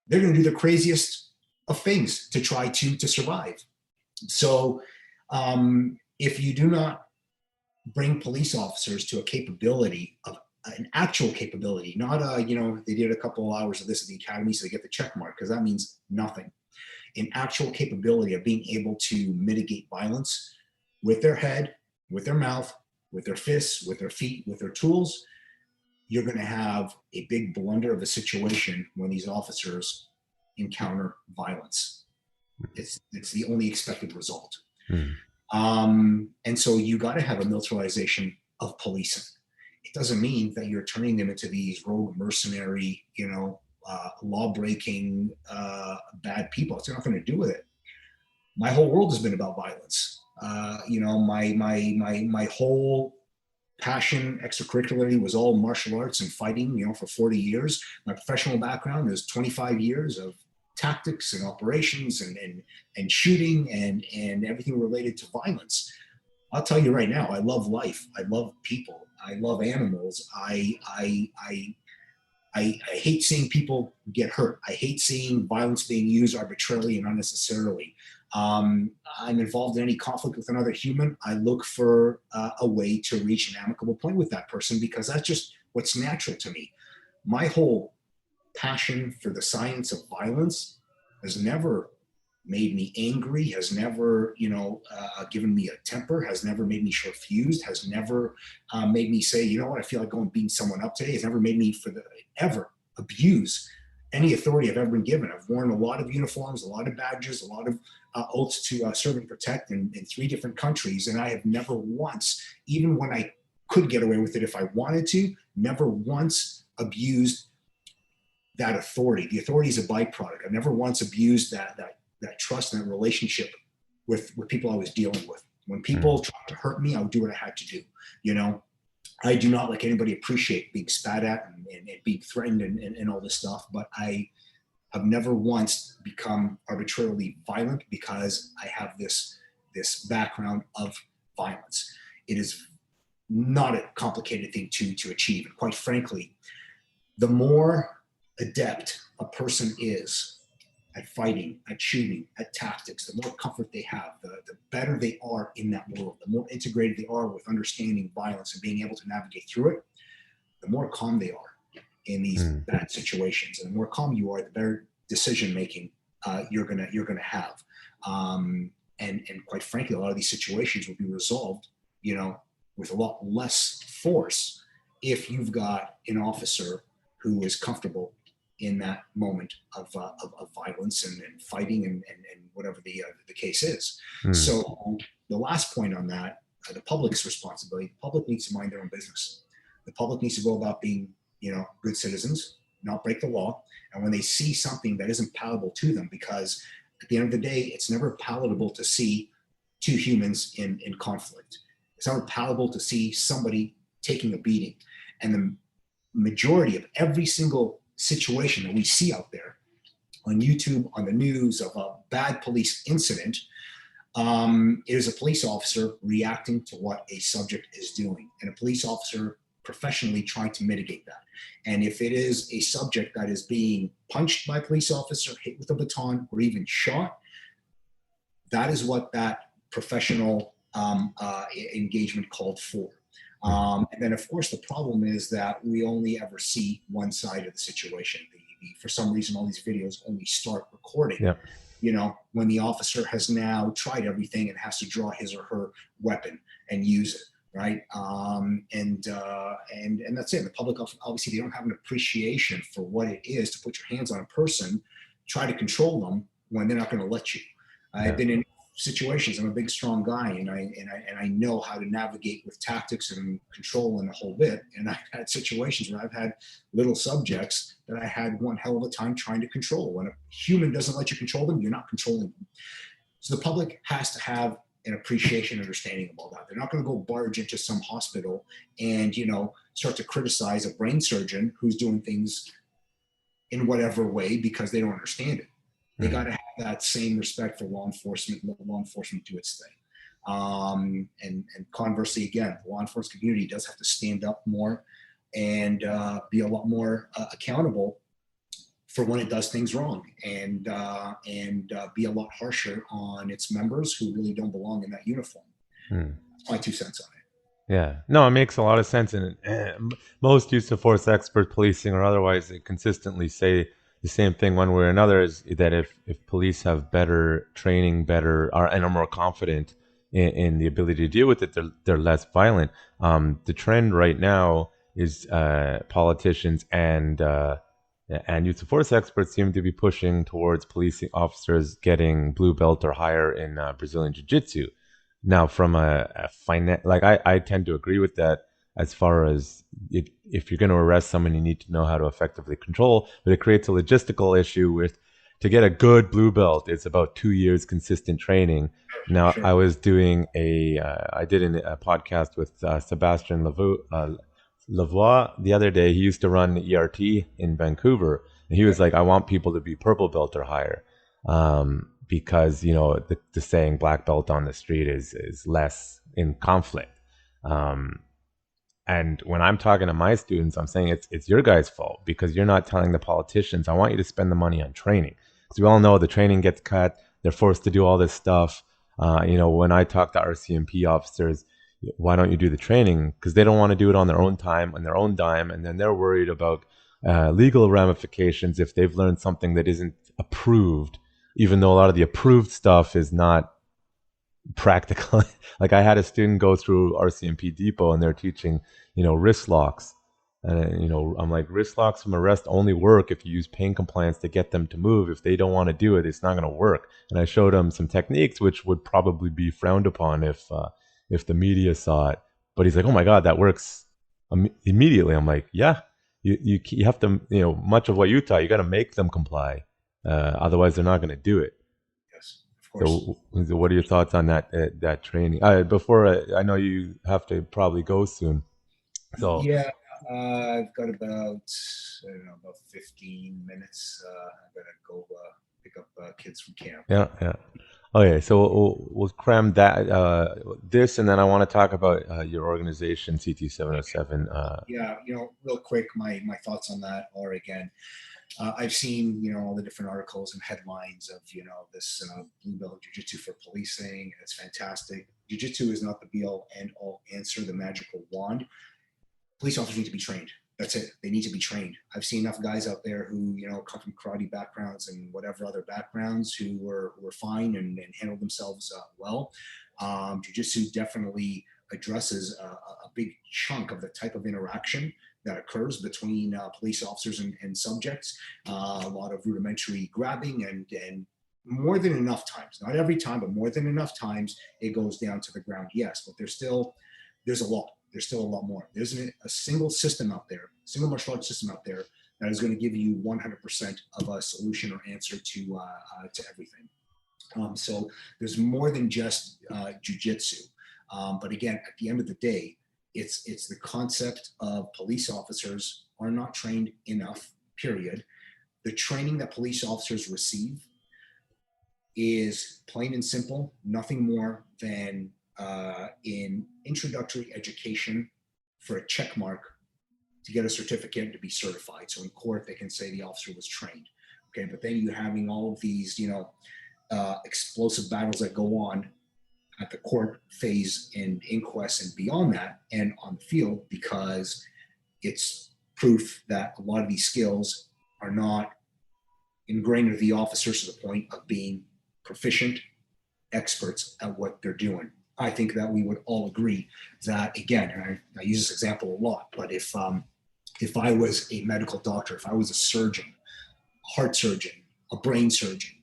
they're going to do the craziest of things to try to survive. So if you do not bring police officers to a capability of an actual capability, not they did a couple of hours of this at the academy so they get the check mark, because that means nothing. An actual capability of being able to mitigate violence with their head, with their mouth, with their fists, with their feet, with their tools, you're going to have a big blunder of a situation when these officers encounter violence. It's the only expected result. And so you got to have a militarization of policing. It doesn't mean that you're turning them into these rogue mercenary, law-breaking, bad people. It's nothing to do with it. My whole world has been about violence. My whole passion extracurricularly was all martial arts and fighting, for 40 years. My professional background is 25 years of tactics and operations and shooting and everything related to violence. I'll tell you right now, I love life. I love people. I love animals. I hate seeing people get hurt. I hate seeing violence being used arbitrarily and unnecessarily. I'm involved in any conflict with another human. I look for a way to reach an amicable point with that person, because that's just what's natural to me. My whole passion for the science of violence has never made me angry, has never, given me a temper, has never made me short-fused, has never made me say, you know what, I feel like going and beating someone up today, has never made me ever abuse any authority I've ever been given. I've worn a lot of uniforms, a lot of badges, a lot of oaths to serve and protect in 3 different countries. And I have never once, even when I could get away with it if I wanted to, never once abused that authority. The authority is a byproduct. I've never once abused that trust and that relationship with people I was dealing with. When people tried to hurt me, I would do what I had to do. I do not, like anybody, appreciate being spat at and being threatened and all this stuff, but I have never once become arbitrarily violent because I have this background of violence. It is not a complicated thing to achieve. And quite frankly, the more adept a person is at fighting, at shooting, at tactics, the more comfort they have, the better they are in that world, the more integrated they are with understanding violence and being able to navigate through it, the more calm they are in these bad situations. And the more calm you are, the better decision-making you're gonna have. And quite frankly, a lot of these situations will be resolved, with a lot less force if you've got an officer who is comfortable in that moment of violence and fighting and whatever the case is. So the last point on that, the public's responsibility, the public needs to mind their own business. The public needs to go about being, good citizens. not break the law, and when they see something that isn't palatable to them, because at the end of the day, it's never palatable to see two humans in conflict. It's never palatable to see somebody taking a beating. And the majority of every single situation that we see out there on YouTube, on the news of a bad police incident, it is a police officer reacting to what a subject is doing, and a police officer professionally trying to mitigate that. And if it is a subject that is being punched by a police officer, hit with a baton, or even shot, that is what that professional engagement called for. And then, of course, the problem is that we only ever see one side of the situation. For some reason, all these videos only start recording. Yeah. You know, when the officer has now tried everything and has to draw his or her weapon and use it, right? And that's it. The public, obviously, they don't have an appreciation for what it is to put your hands on a person, try to control them when they're not going to let you. I've been in situations. I'm a big, strong guy, and I know how to navigate with tactics and control and the whole bit. And I've had situations where I've had little subjects that I had one hell of a time trying to control. When a human doesn't let you control them, you're not controlling them. So the public has to have an appreciation, understanding about that. They're not going to go barge into some hospital and, you know, start to criticize a brain surgeon who's doing things in whatever way because they don't understand it. They got to have that same respect for law enforcement, let law enforcement do its thing. And conversely, again, the law enforcement community does have to stand up more and be a lot more accountable for when it does things wrong, and be a lot harsher on its members who really don't belong in that uniform. That's my 2 cents on it. Yeah, no, it makes a lot of sense. And most use of force experts, policing or otherwise, they consistently say the same thing one way or another, is that if police have better training, and are more confident in the ability to deal with it, they're less violent. The trend right now is politicians and use of force experts seem to be pushing towards policing officers getting blue belt or higher in Brazilian Jiu-Jitsu. Now, from I tend to agree with that. As far as if you're going to arrest someone, you need to know how to effectively control, but it creates a logistical issue to get a good blue belt, it's about 2 years consistent training. Now, sure. I was doing I did a podcast with Sebastian Lavoie the other day. He used to run ERT in Vancouver, and he was like, I want people to be purple belt or higher, because, you know, the saying black belt on the street is less in conflict. And when I'm talking to my students, I'm saying it's your guys' fault because you're not telling the politicians, I want you to spend the money on training. Because we all know the training gets cut. They're forced to do all this stuff. You know, when I talk to RCMP officers, why don't you do the training? Because they don't want to do it on their own time, on their own dime. And then they're worried about legal ramifications if they've learned something that isn't approved, even though a lot of the approved stuff is not practical. Like I had a student go through RCMP Depot and they're teaching, you know, wrist locks. And, you know, I'm like, wrist locks from arrest only work if you use pain compliance to get them to move. If they don't want to do it, it's not going to work. And I showed him some techniques which would probably be frowned upon if the media saw it. But he's like, oh my God, that works immediately. I'm like, yeah, you have to, you know, much of what you taught, you got to make them comply. Otherwise they're not going to do it. So what are your thoughts on that training? Before I know you have to probably go soon. So yeah, I've got about 15 minutes. I've got to go pick up kids from camp. Yeah. Okay, so we'll cram that this, and then I want to talk about your organization, CT707. Yeah, you know, real quick, my thoughts on that are, again, I've seen, you know, all the different articles and headlines of, you know, this blue belt jiu-jitsu for policing. It's fantastic. Jiu-jitsu is not the be-all, end-all answer, the magical wand. Police officers need to be trained. That's it. They need to be trained. I've seen enough guys out there who, you know, come from karate backgrounds and whatever other backgrounds who were fine and handled themselves well. Jiu-jitsu definitely addresses a big chunk of the type of interaction that occurs between police officers and subjects. A lot of rudimentary grabbing and more than enough times, not every time, but more than enough times it goes down to the ground. Yes, but there's still a lot more. There isn't a single system out there, single martial arts system out there that is going to give you 100% of a solution or answer to everything. So there's more than just jujitsu. But again, at the end of the day, it's the concept of police officers are not trained enough, period. The training that police officers receive is plain and simple, nothing more than in introductory education for a check mark to get a certificate to be certified. So in court, they can say the officer was trained. Okay, but then you're having all of these, explosive battles that go on at the court phase and inquests and beyond that, and on the field, because it's proof that a lot of these skills are not ingrained into the officers to the point of being proficient experts at what they're doing. I think that we would all agree that, again, and I use this example a lot, but if I was a medical doctor, if I was a surgeon, a heart surgeon, a brain surgeon,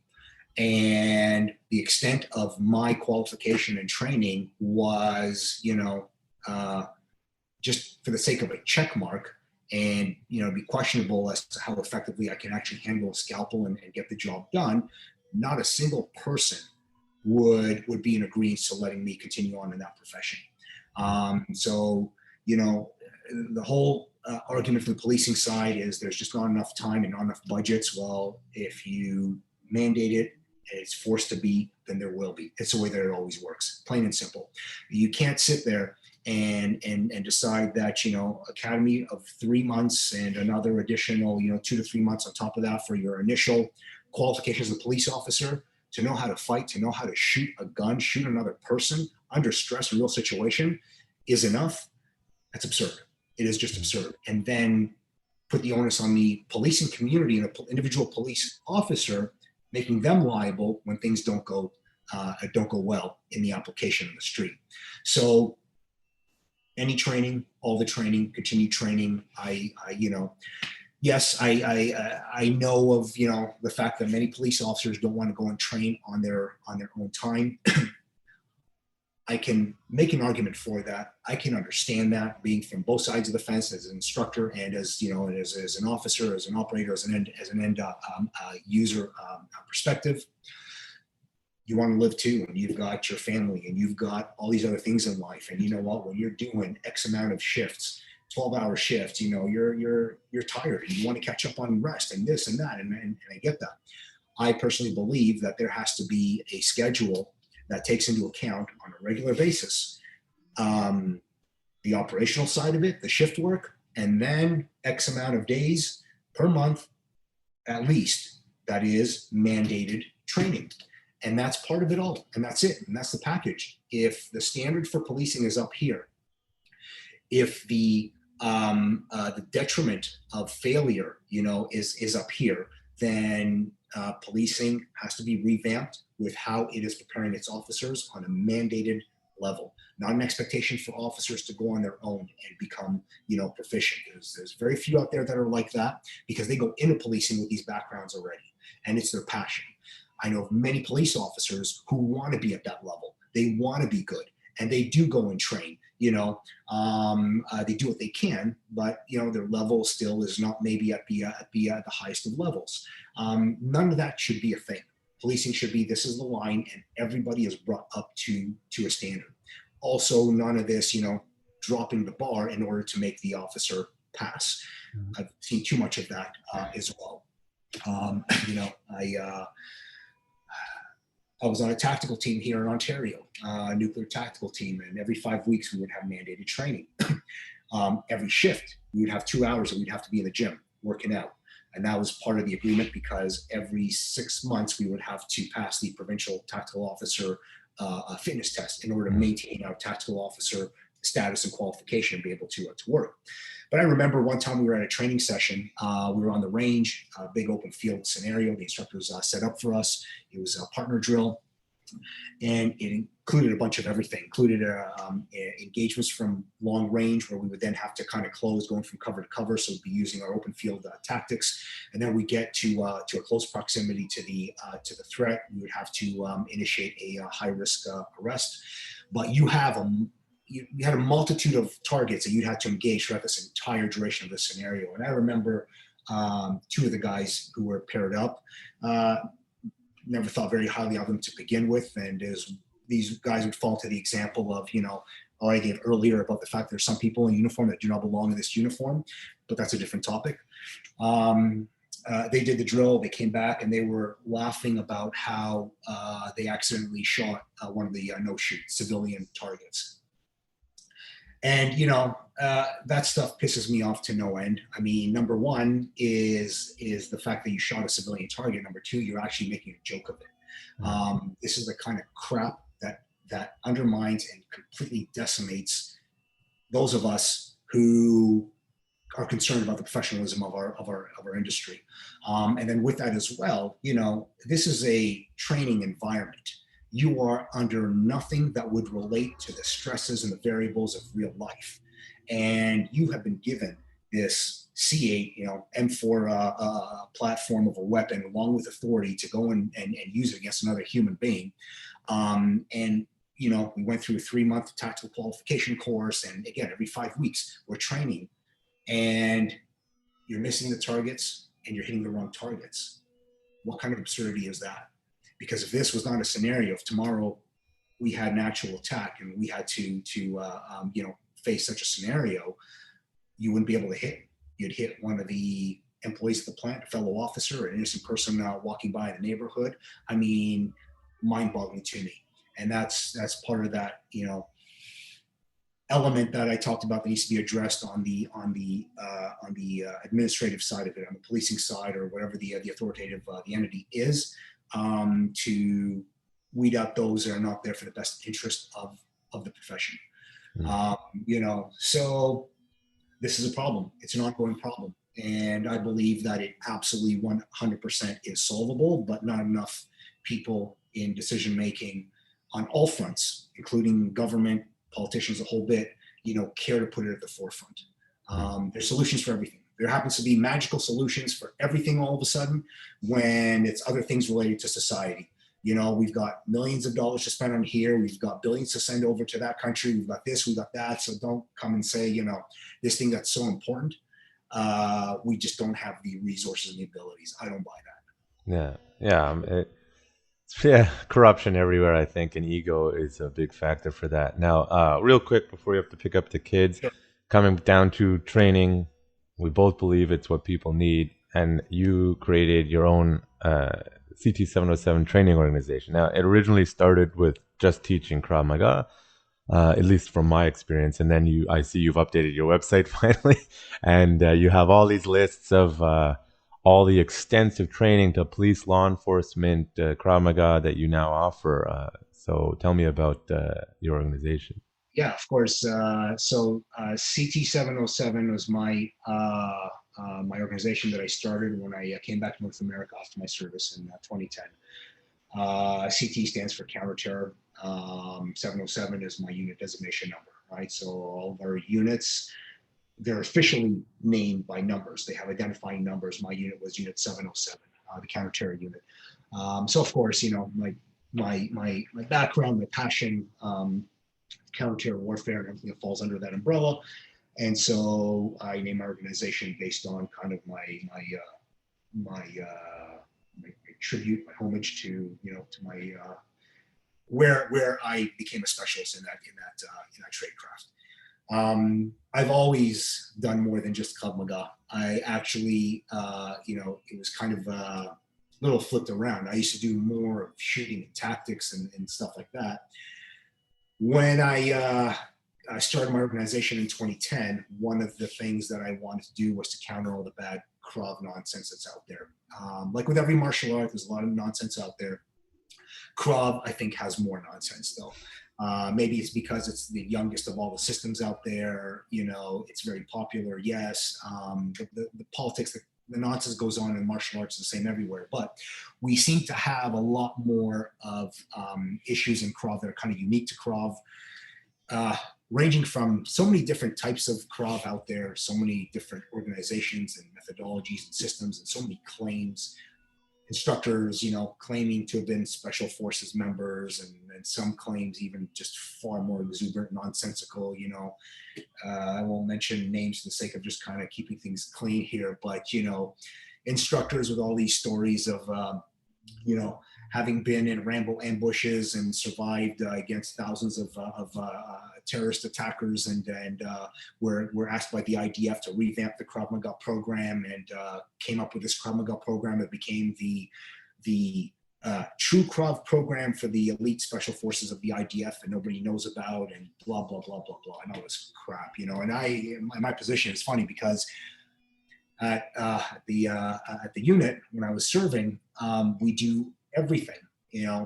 and the extent of my qualification and training was, just for the sake of a check mark, and be questionable as to how effectively I can actually handle a scalpel and get the job done, not a single person would be in agreement to letting me continue on in that profession. So the whole argument from the policing side is there's just not enough time and not enough budgets. Well, if you mandate it and it's forced to be, then there will be. It's the way that it always works, plain and simple. You can't sit there and decide that, academy of 3 months and another additional, 2 to 3 months on top of that for your initial qualifications as a police officer, to know how to fight, to know how to shoot a gun, shoot another person under stress, a real situation, is enough. That's absurd. It is just absurd. And then put the onus on the policing community and the individual police officer, making them liable when things don't go well in the application in the street. So any training, all the training, continued training. Yes, I know of the fact that many police officers don't want to go and train on their own time. I can make an argument for that. I can understand that, being from both sides of the fence, as an instructor and as as an officer, as an operator, as an end user perspective. You want to live too, and you've got your family, and you've got all these other things in life. And you know what? When you're doing X amount of shifts, 12-hour shifts, you're tired and you want to catch up on rest and this and that, and I get that. I personally believe that there has to be a schedule that takes into account on a regular basis the operational side of it, the shift work, and then X amount of days per month, at least, that is mandated training. And that's part of it all. And that's it. And that's the package. If the standard for policing is up here, if the detriment of failure, is up here, then policing has to be revamped with how it is preparing its officers on a mandated level, not an expectation for officers to go on their own and become, proficient. There's very few out there that are like that, because they go into policing with these backgrounds already, and it's their passion. I know of many police officers who want to be at that level. They want to be good, and they do go and train. They do what they can, but their level still is not maybe at the highest of levels. None of that should be a thing. Policing should be, this is the line, and everybody is brought up to a standard. Also, none of this, dropping the bar in order to make the officer pass. I've seen too much of that as well. I was on a tactical team here in Ontario, a nuclear tactical team, and every 5 weeks we would have mandated training. Every shift, we would have 2 hours that we'd have to be in the gym working out. And that was part of the agreement, because every 6 months we would have to pass the provincial tactical officer fitness test in order to maintain our tactical officer status and qualification and be able to work. But I remember one time we were at a training session. We were on the range, a big open field scenario. The instructors set up for us. It was a partner drill, and it included a bunch of everything. Included engagements from long range, where we would then have to kind of close, going from cover to cover. So we'd be using our open field tactics, and then we get to a close proximity to the threat. We would have to initiate a high risk arrest. But you had a multitude of targets that you'd have to engage throughout this entire duration of the scenario. And I remember two of the guys who were paired up. Never thought very highly of them to begin with, and as these guys would fall to the example of, I gave earlier about the fact there's some people in uniform that do not belong in this uniform, but that's a different topic. They did the drill, they came back, and they were laughing about how they accidentally shot one of the no-shoot civilian targets. And, that stuff pisses me off to no end. I mean, number one is the fact that you shot a civilian target. Number two, you're actually making a joke of it. This is the kind of crap that undermines and completely decimates those of us who are concerned about the professionalism of our industry. And then with that as well, this is a training environment. You are under nothing that would relate to the stresses and the variables of real life. And you have been given this C8, M4 platform of a weapon along with authority to go and use it against another human being. And we went through a 3-month tactical qualification course. And again, every 5 weeks, we're training. And you're missing the targets and you're hitting the wrong targets. What kind of absurdity is that? Because if this was not a scenario, if tomorrow we had an actual attack and we had to face such a scenario, you wouldn't be able to hit. You'd hit one of the employees of the plant, a fellow officer, an innocent person walking by the neighborhood. I mean, mind-boggling to me. And that's part of that, element that I talked about that needs to be addressed on the administrative side of it, on the policing side, or whatever the authoritative the entity is, to weed out those that are not there for the best interest of the profession. So this is a problem. It's an ongoing problem, and I believe that it absolutely 100% is solvable, but not enough people in decision making on all fronts, including government, politicians, a whole bit, care to put it at the forefront. There's solutions for everything. There happens to be magical solutions for everything all of a sudden when it's other things related to society. We've got millions of dollars to spend on here. We've got billions to send over to that country. We've got this, we've got that. So don't come and say, this thing that's so important. We just don't have the resources and the abilities. I don't buy that. Yeah. Corruption everywhere, I think, and ego is a big factor for that. Now, real quick, before you have to pick up the kids, Sure. Coming down to training, we both believe it's what people need, and you created your own CT 707 training organization. Now, it originally started with just teaching Krav Maga, at least from my experience, and then I see you've updated your website finally, and you have all these lists of all the extensive training to police, law enforcement, Krav Maga that you now offer. So tell me about your organization. Yeah, of course. So CT 707 was my organization that I started when I came back to North America after my service in 2010. CT stands for counterterror. 707 is my unit designation number, right? So all of our units, they're officially named by numbers. They have identifying numbers. My unit was Unit 707, the counter-terror unit. So of course, my background, my passion, counter-terror warfare, and everything that falls under that umbrella. And so I named my organization based on kind of my tribute, my homage to my where I became a specialist in that trade craft. I've always done more than just Krav Maga. I actually, it was kind of a little flipped around. I used to do more of shooting and tactics and stuff like that. When I started my organization in 2010, one of the things that I wanted to do was to counter all the bad Krav nonsense that's out there. Like with every martial art, there's a lot of nonsense out there. Krav, I think, has more nonsense though. Maybe it's because it's the youngest of all the systems out there. It's very popular. Yes, the politics, the nonsense goes on in martial arts the same everywhere. But we seem to have a lot more of issues in Krav that are kind of unique to Krav, ranging from so many different types of Krav out there, so many different organizations and methodologies and systems, and so many claims. instructors, claiming to have been special forces members, and some claims even just far more exuberant, nonsensical. I won't mention names for the sake of just kind of keeping things clean here, but instructors with all these stories of having been in Rambo ambushes and survived against thousands of terrorist attackers, and were asked by the IDF to revamp the Krav Maga program, and came up with this Krav Maga program that became the true Krav program for the elite special forces of the IDF that nobody knows about, and blah, blah, blah, blah, blah, and all this crap, and my position is funny because at the unit when I was serving, we do everything,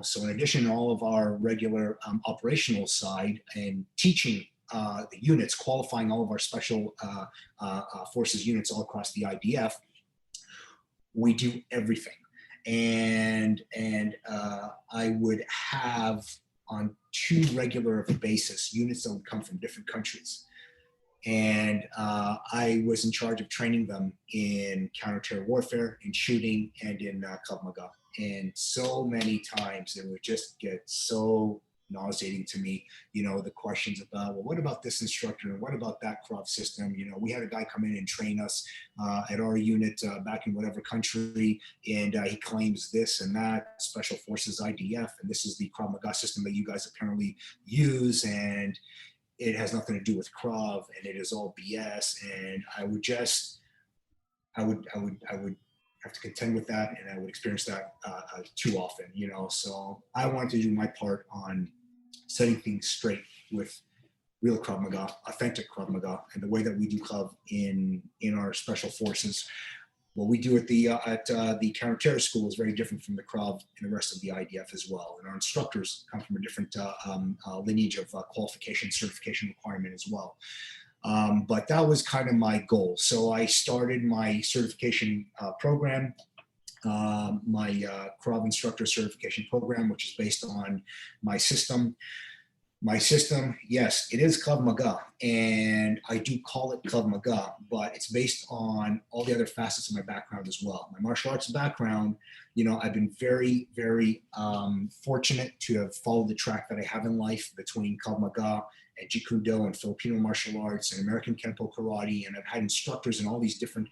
so in addition to all of our regular operational side and teaching the units, qualifying all of our special forces units all across the IDF, we do everything. And I would have on too regular of a basis units that would come from different countries. And I was in charge of training them in counter-terror warfare, in shooting, and in Krav Maga. And so many times it would just get so nauseating to me, the questions about, well, what about this instructor, and what about that Krav system? We had a guy come in and train us at our unit back in whatever country, and he claims this and that, Special Forces IDF, and this is the Krav Maga system that you guys apparently use, and it has nothing to do with Krav, and it is all BS. And I would have to contend with that, and I would experience that too often, So I wanted to do my part on setting things straight with real Krav Maga, authentic Krav Maga, and the way that we do Krav in our special forces. What we do at the counter-terror school is very different from the Krav and the rest of the IDF as well. And our instructors come from a different lineage of qualification, certification requirement as well. But that was kind of my goal. So I started my certification program, my Krav instructor certification program, which is based on my system. My system, yes, it is Krav Maga, and I do call it Krav Maga, but it's based on all the other facets of my background as well. My martial arts background, I've been very, very fortunate to have followed the track that I have in life between Krav Maga and Jeet Kune Do and Filipino martial arts and American Kenpo karate, and I've had instructors in all these different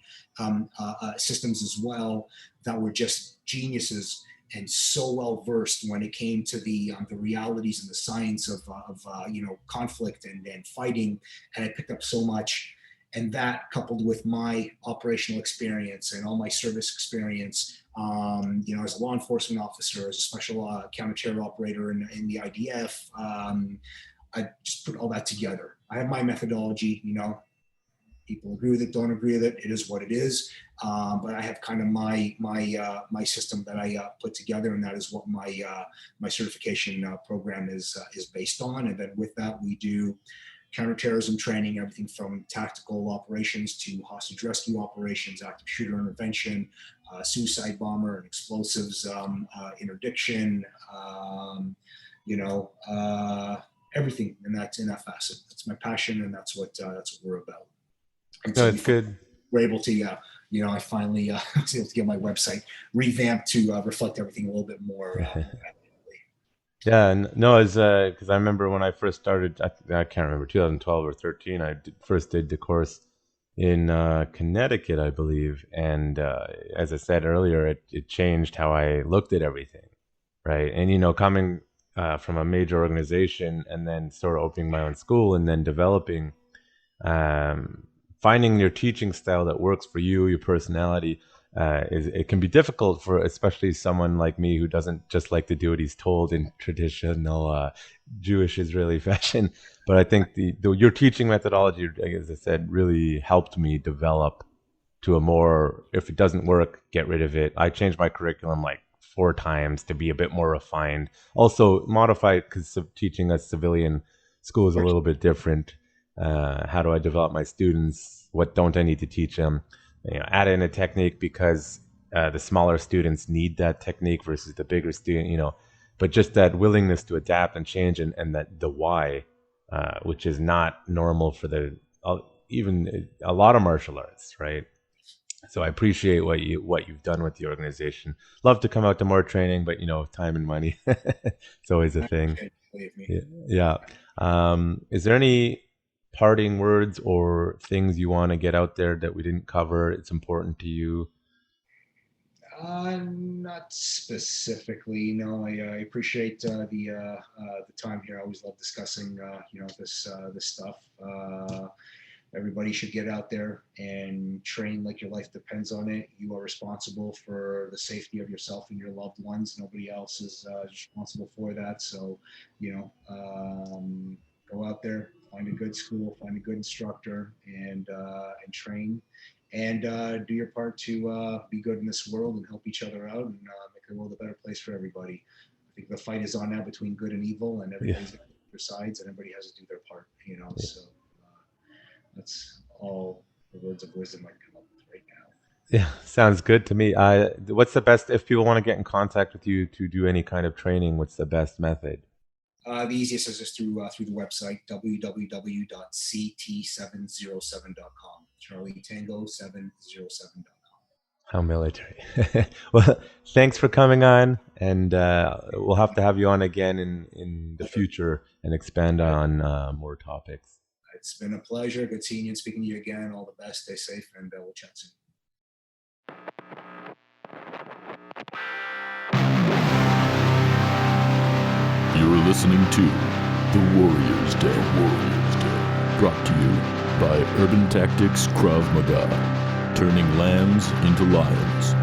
systems as well that were just geniuses and so well versed when it came to the realities and the science of conflict and fighting, and I picked up so much. And that, coupled with my operational experience and all my service experience, as a law enforcement officer, as a special counter-terror operator in the IDF, I just put all that together. I have my methodology, people agree with it, don't agree with it. It is what it is. But I have kind of my system that I put together, and that is what my certification program is based on. And then with that, we do counterterrorism training, everything from tactical operations to hostage rescue operations, active shooter intervention, suicide bomber and explosives interdiction, everything in that facet. That's my passion, and that's what we're about. And so no, it's good. We're able to, I finally was able to get my website revamped to reflect everything a little bit more. Yeah, no, it's because I remember when I first started, I can't remember, 2012 or 13, first did the course in Connecticut, I believe. And as I said earlier, it changed how I looked at everything, right? And, coming from a major organization and then sort of opening my own school and then developing, finding your teaching style that works for you, your personality, it can be difficult for especially someone like me who doesn't just like to do what he's told in traditional Jewish Israeli fashion. But I think your teaching methodology, as I said, really helped me develop to a more, if it doesn't work, get rid of it. I changed my curriculum like 4 times to be a bit more refined. Also modified because teaching a civilian school is a little bit different. How do I develop my students? What don't I need to teach them? Add in a technique because the smaller students need that technique versus the bigger student, but just that willingness to adapt and change and that the why, which is not normal for even a lot of martial arts, right? So I appreciate what you've done with the organization. Love to come out to more training, but time and money, it's always a I thing. appreciate it, believe me. Yeah. Yeah. Is there any parting words or things you want to get out there that we didn't cover? It's important to you. Not specifically. No, I appreciate the time here. I always love discussing this stuff. Everybody should get out there and train like your life depends on it. You are responsible for the safety of yourself and your loved ones. Nobody else is responsible for that. So, go out there, find a good school, find a good instructor, and train, and do your part to be good in this world and help each other out and make the world a better place for everybody. I think the fight is on now between good and evil, and Yeah. everybody's got their sides, and everybody has to do their part. Yeah. So. That's all the words of wisdom I can come up with right now. Yeah, sounds good to me. What's the best if people want to get in contact with you to do any kind of training? What's the best method? The easiest is just through the website www.ct707.com. Charlie Tango 707.com. How military. Well, thanks for coming on, and we'll have to have you on again in the future and expand on more topics. It's been a pleasure. Good seeing you and speaking to you again. All the best. Stay safe, and we'll chat soon. You're listening to The Warrior's Day. Brought to you by Urban Tactics Krav Maga, turning lambs into lions.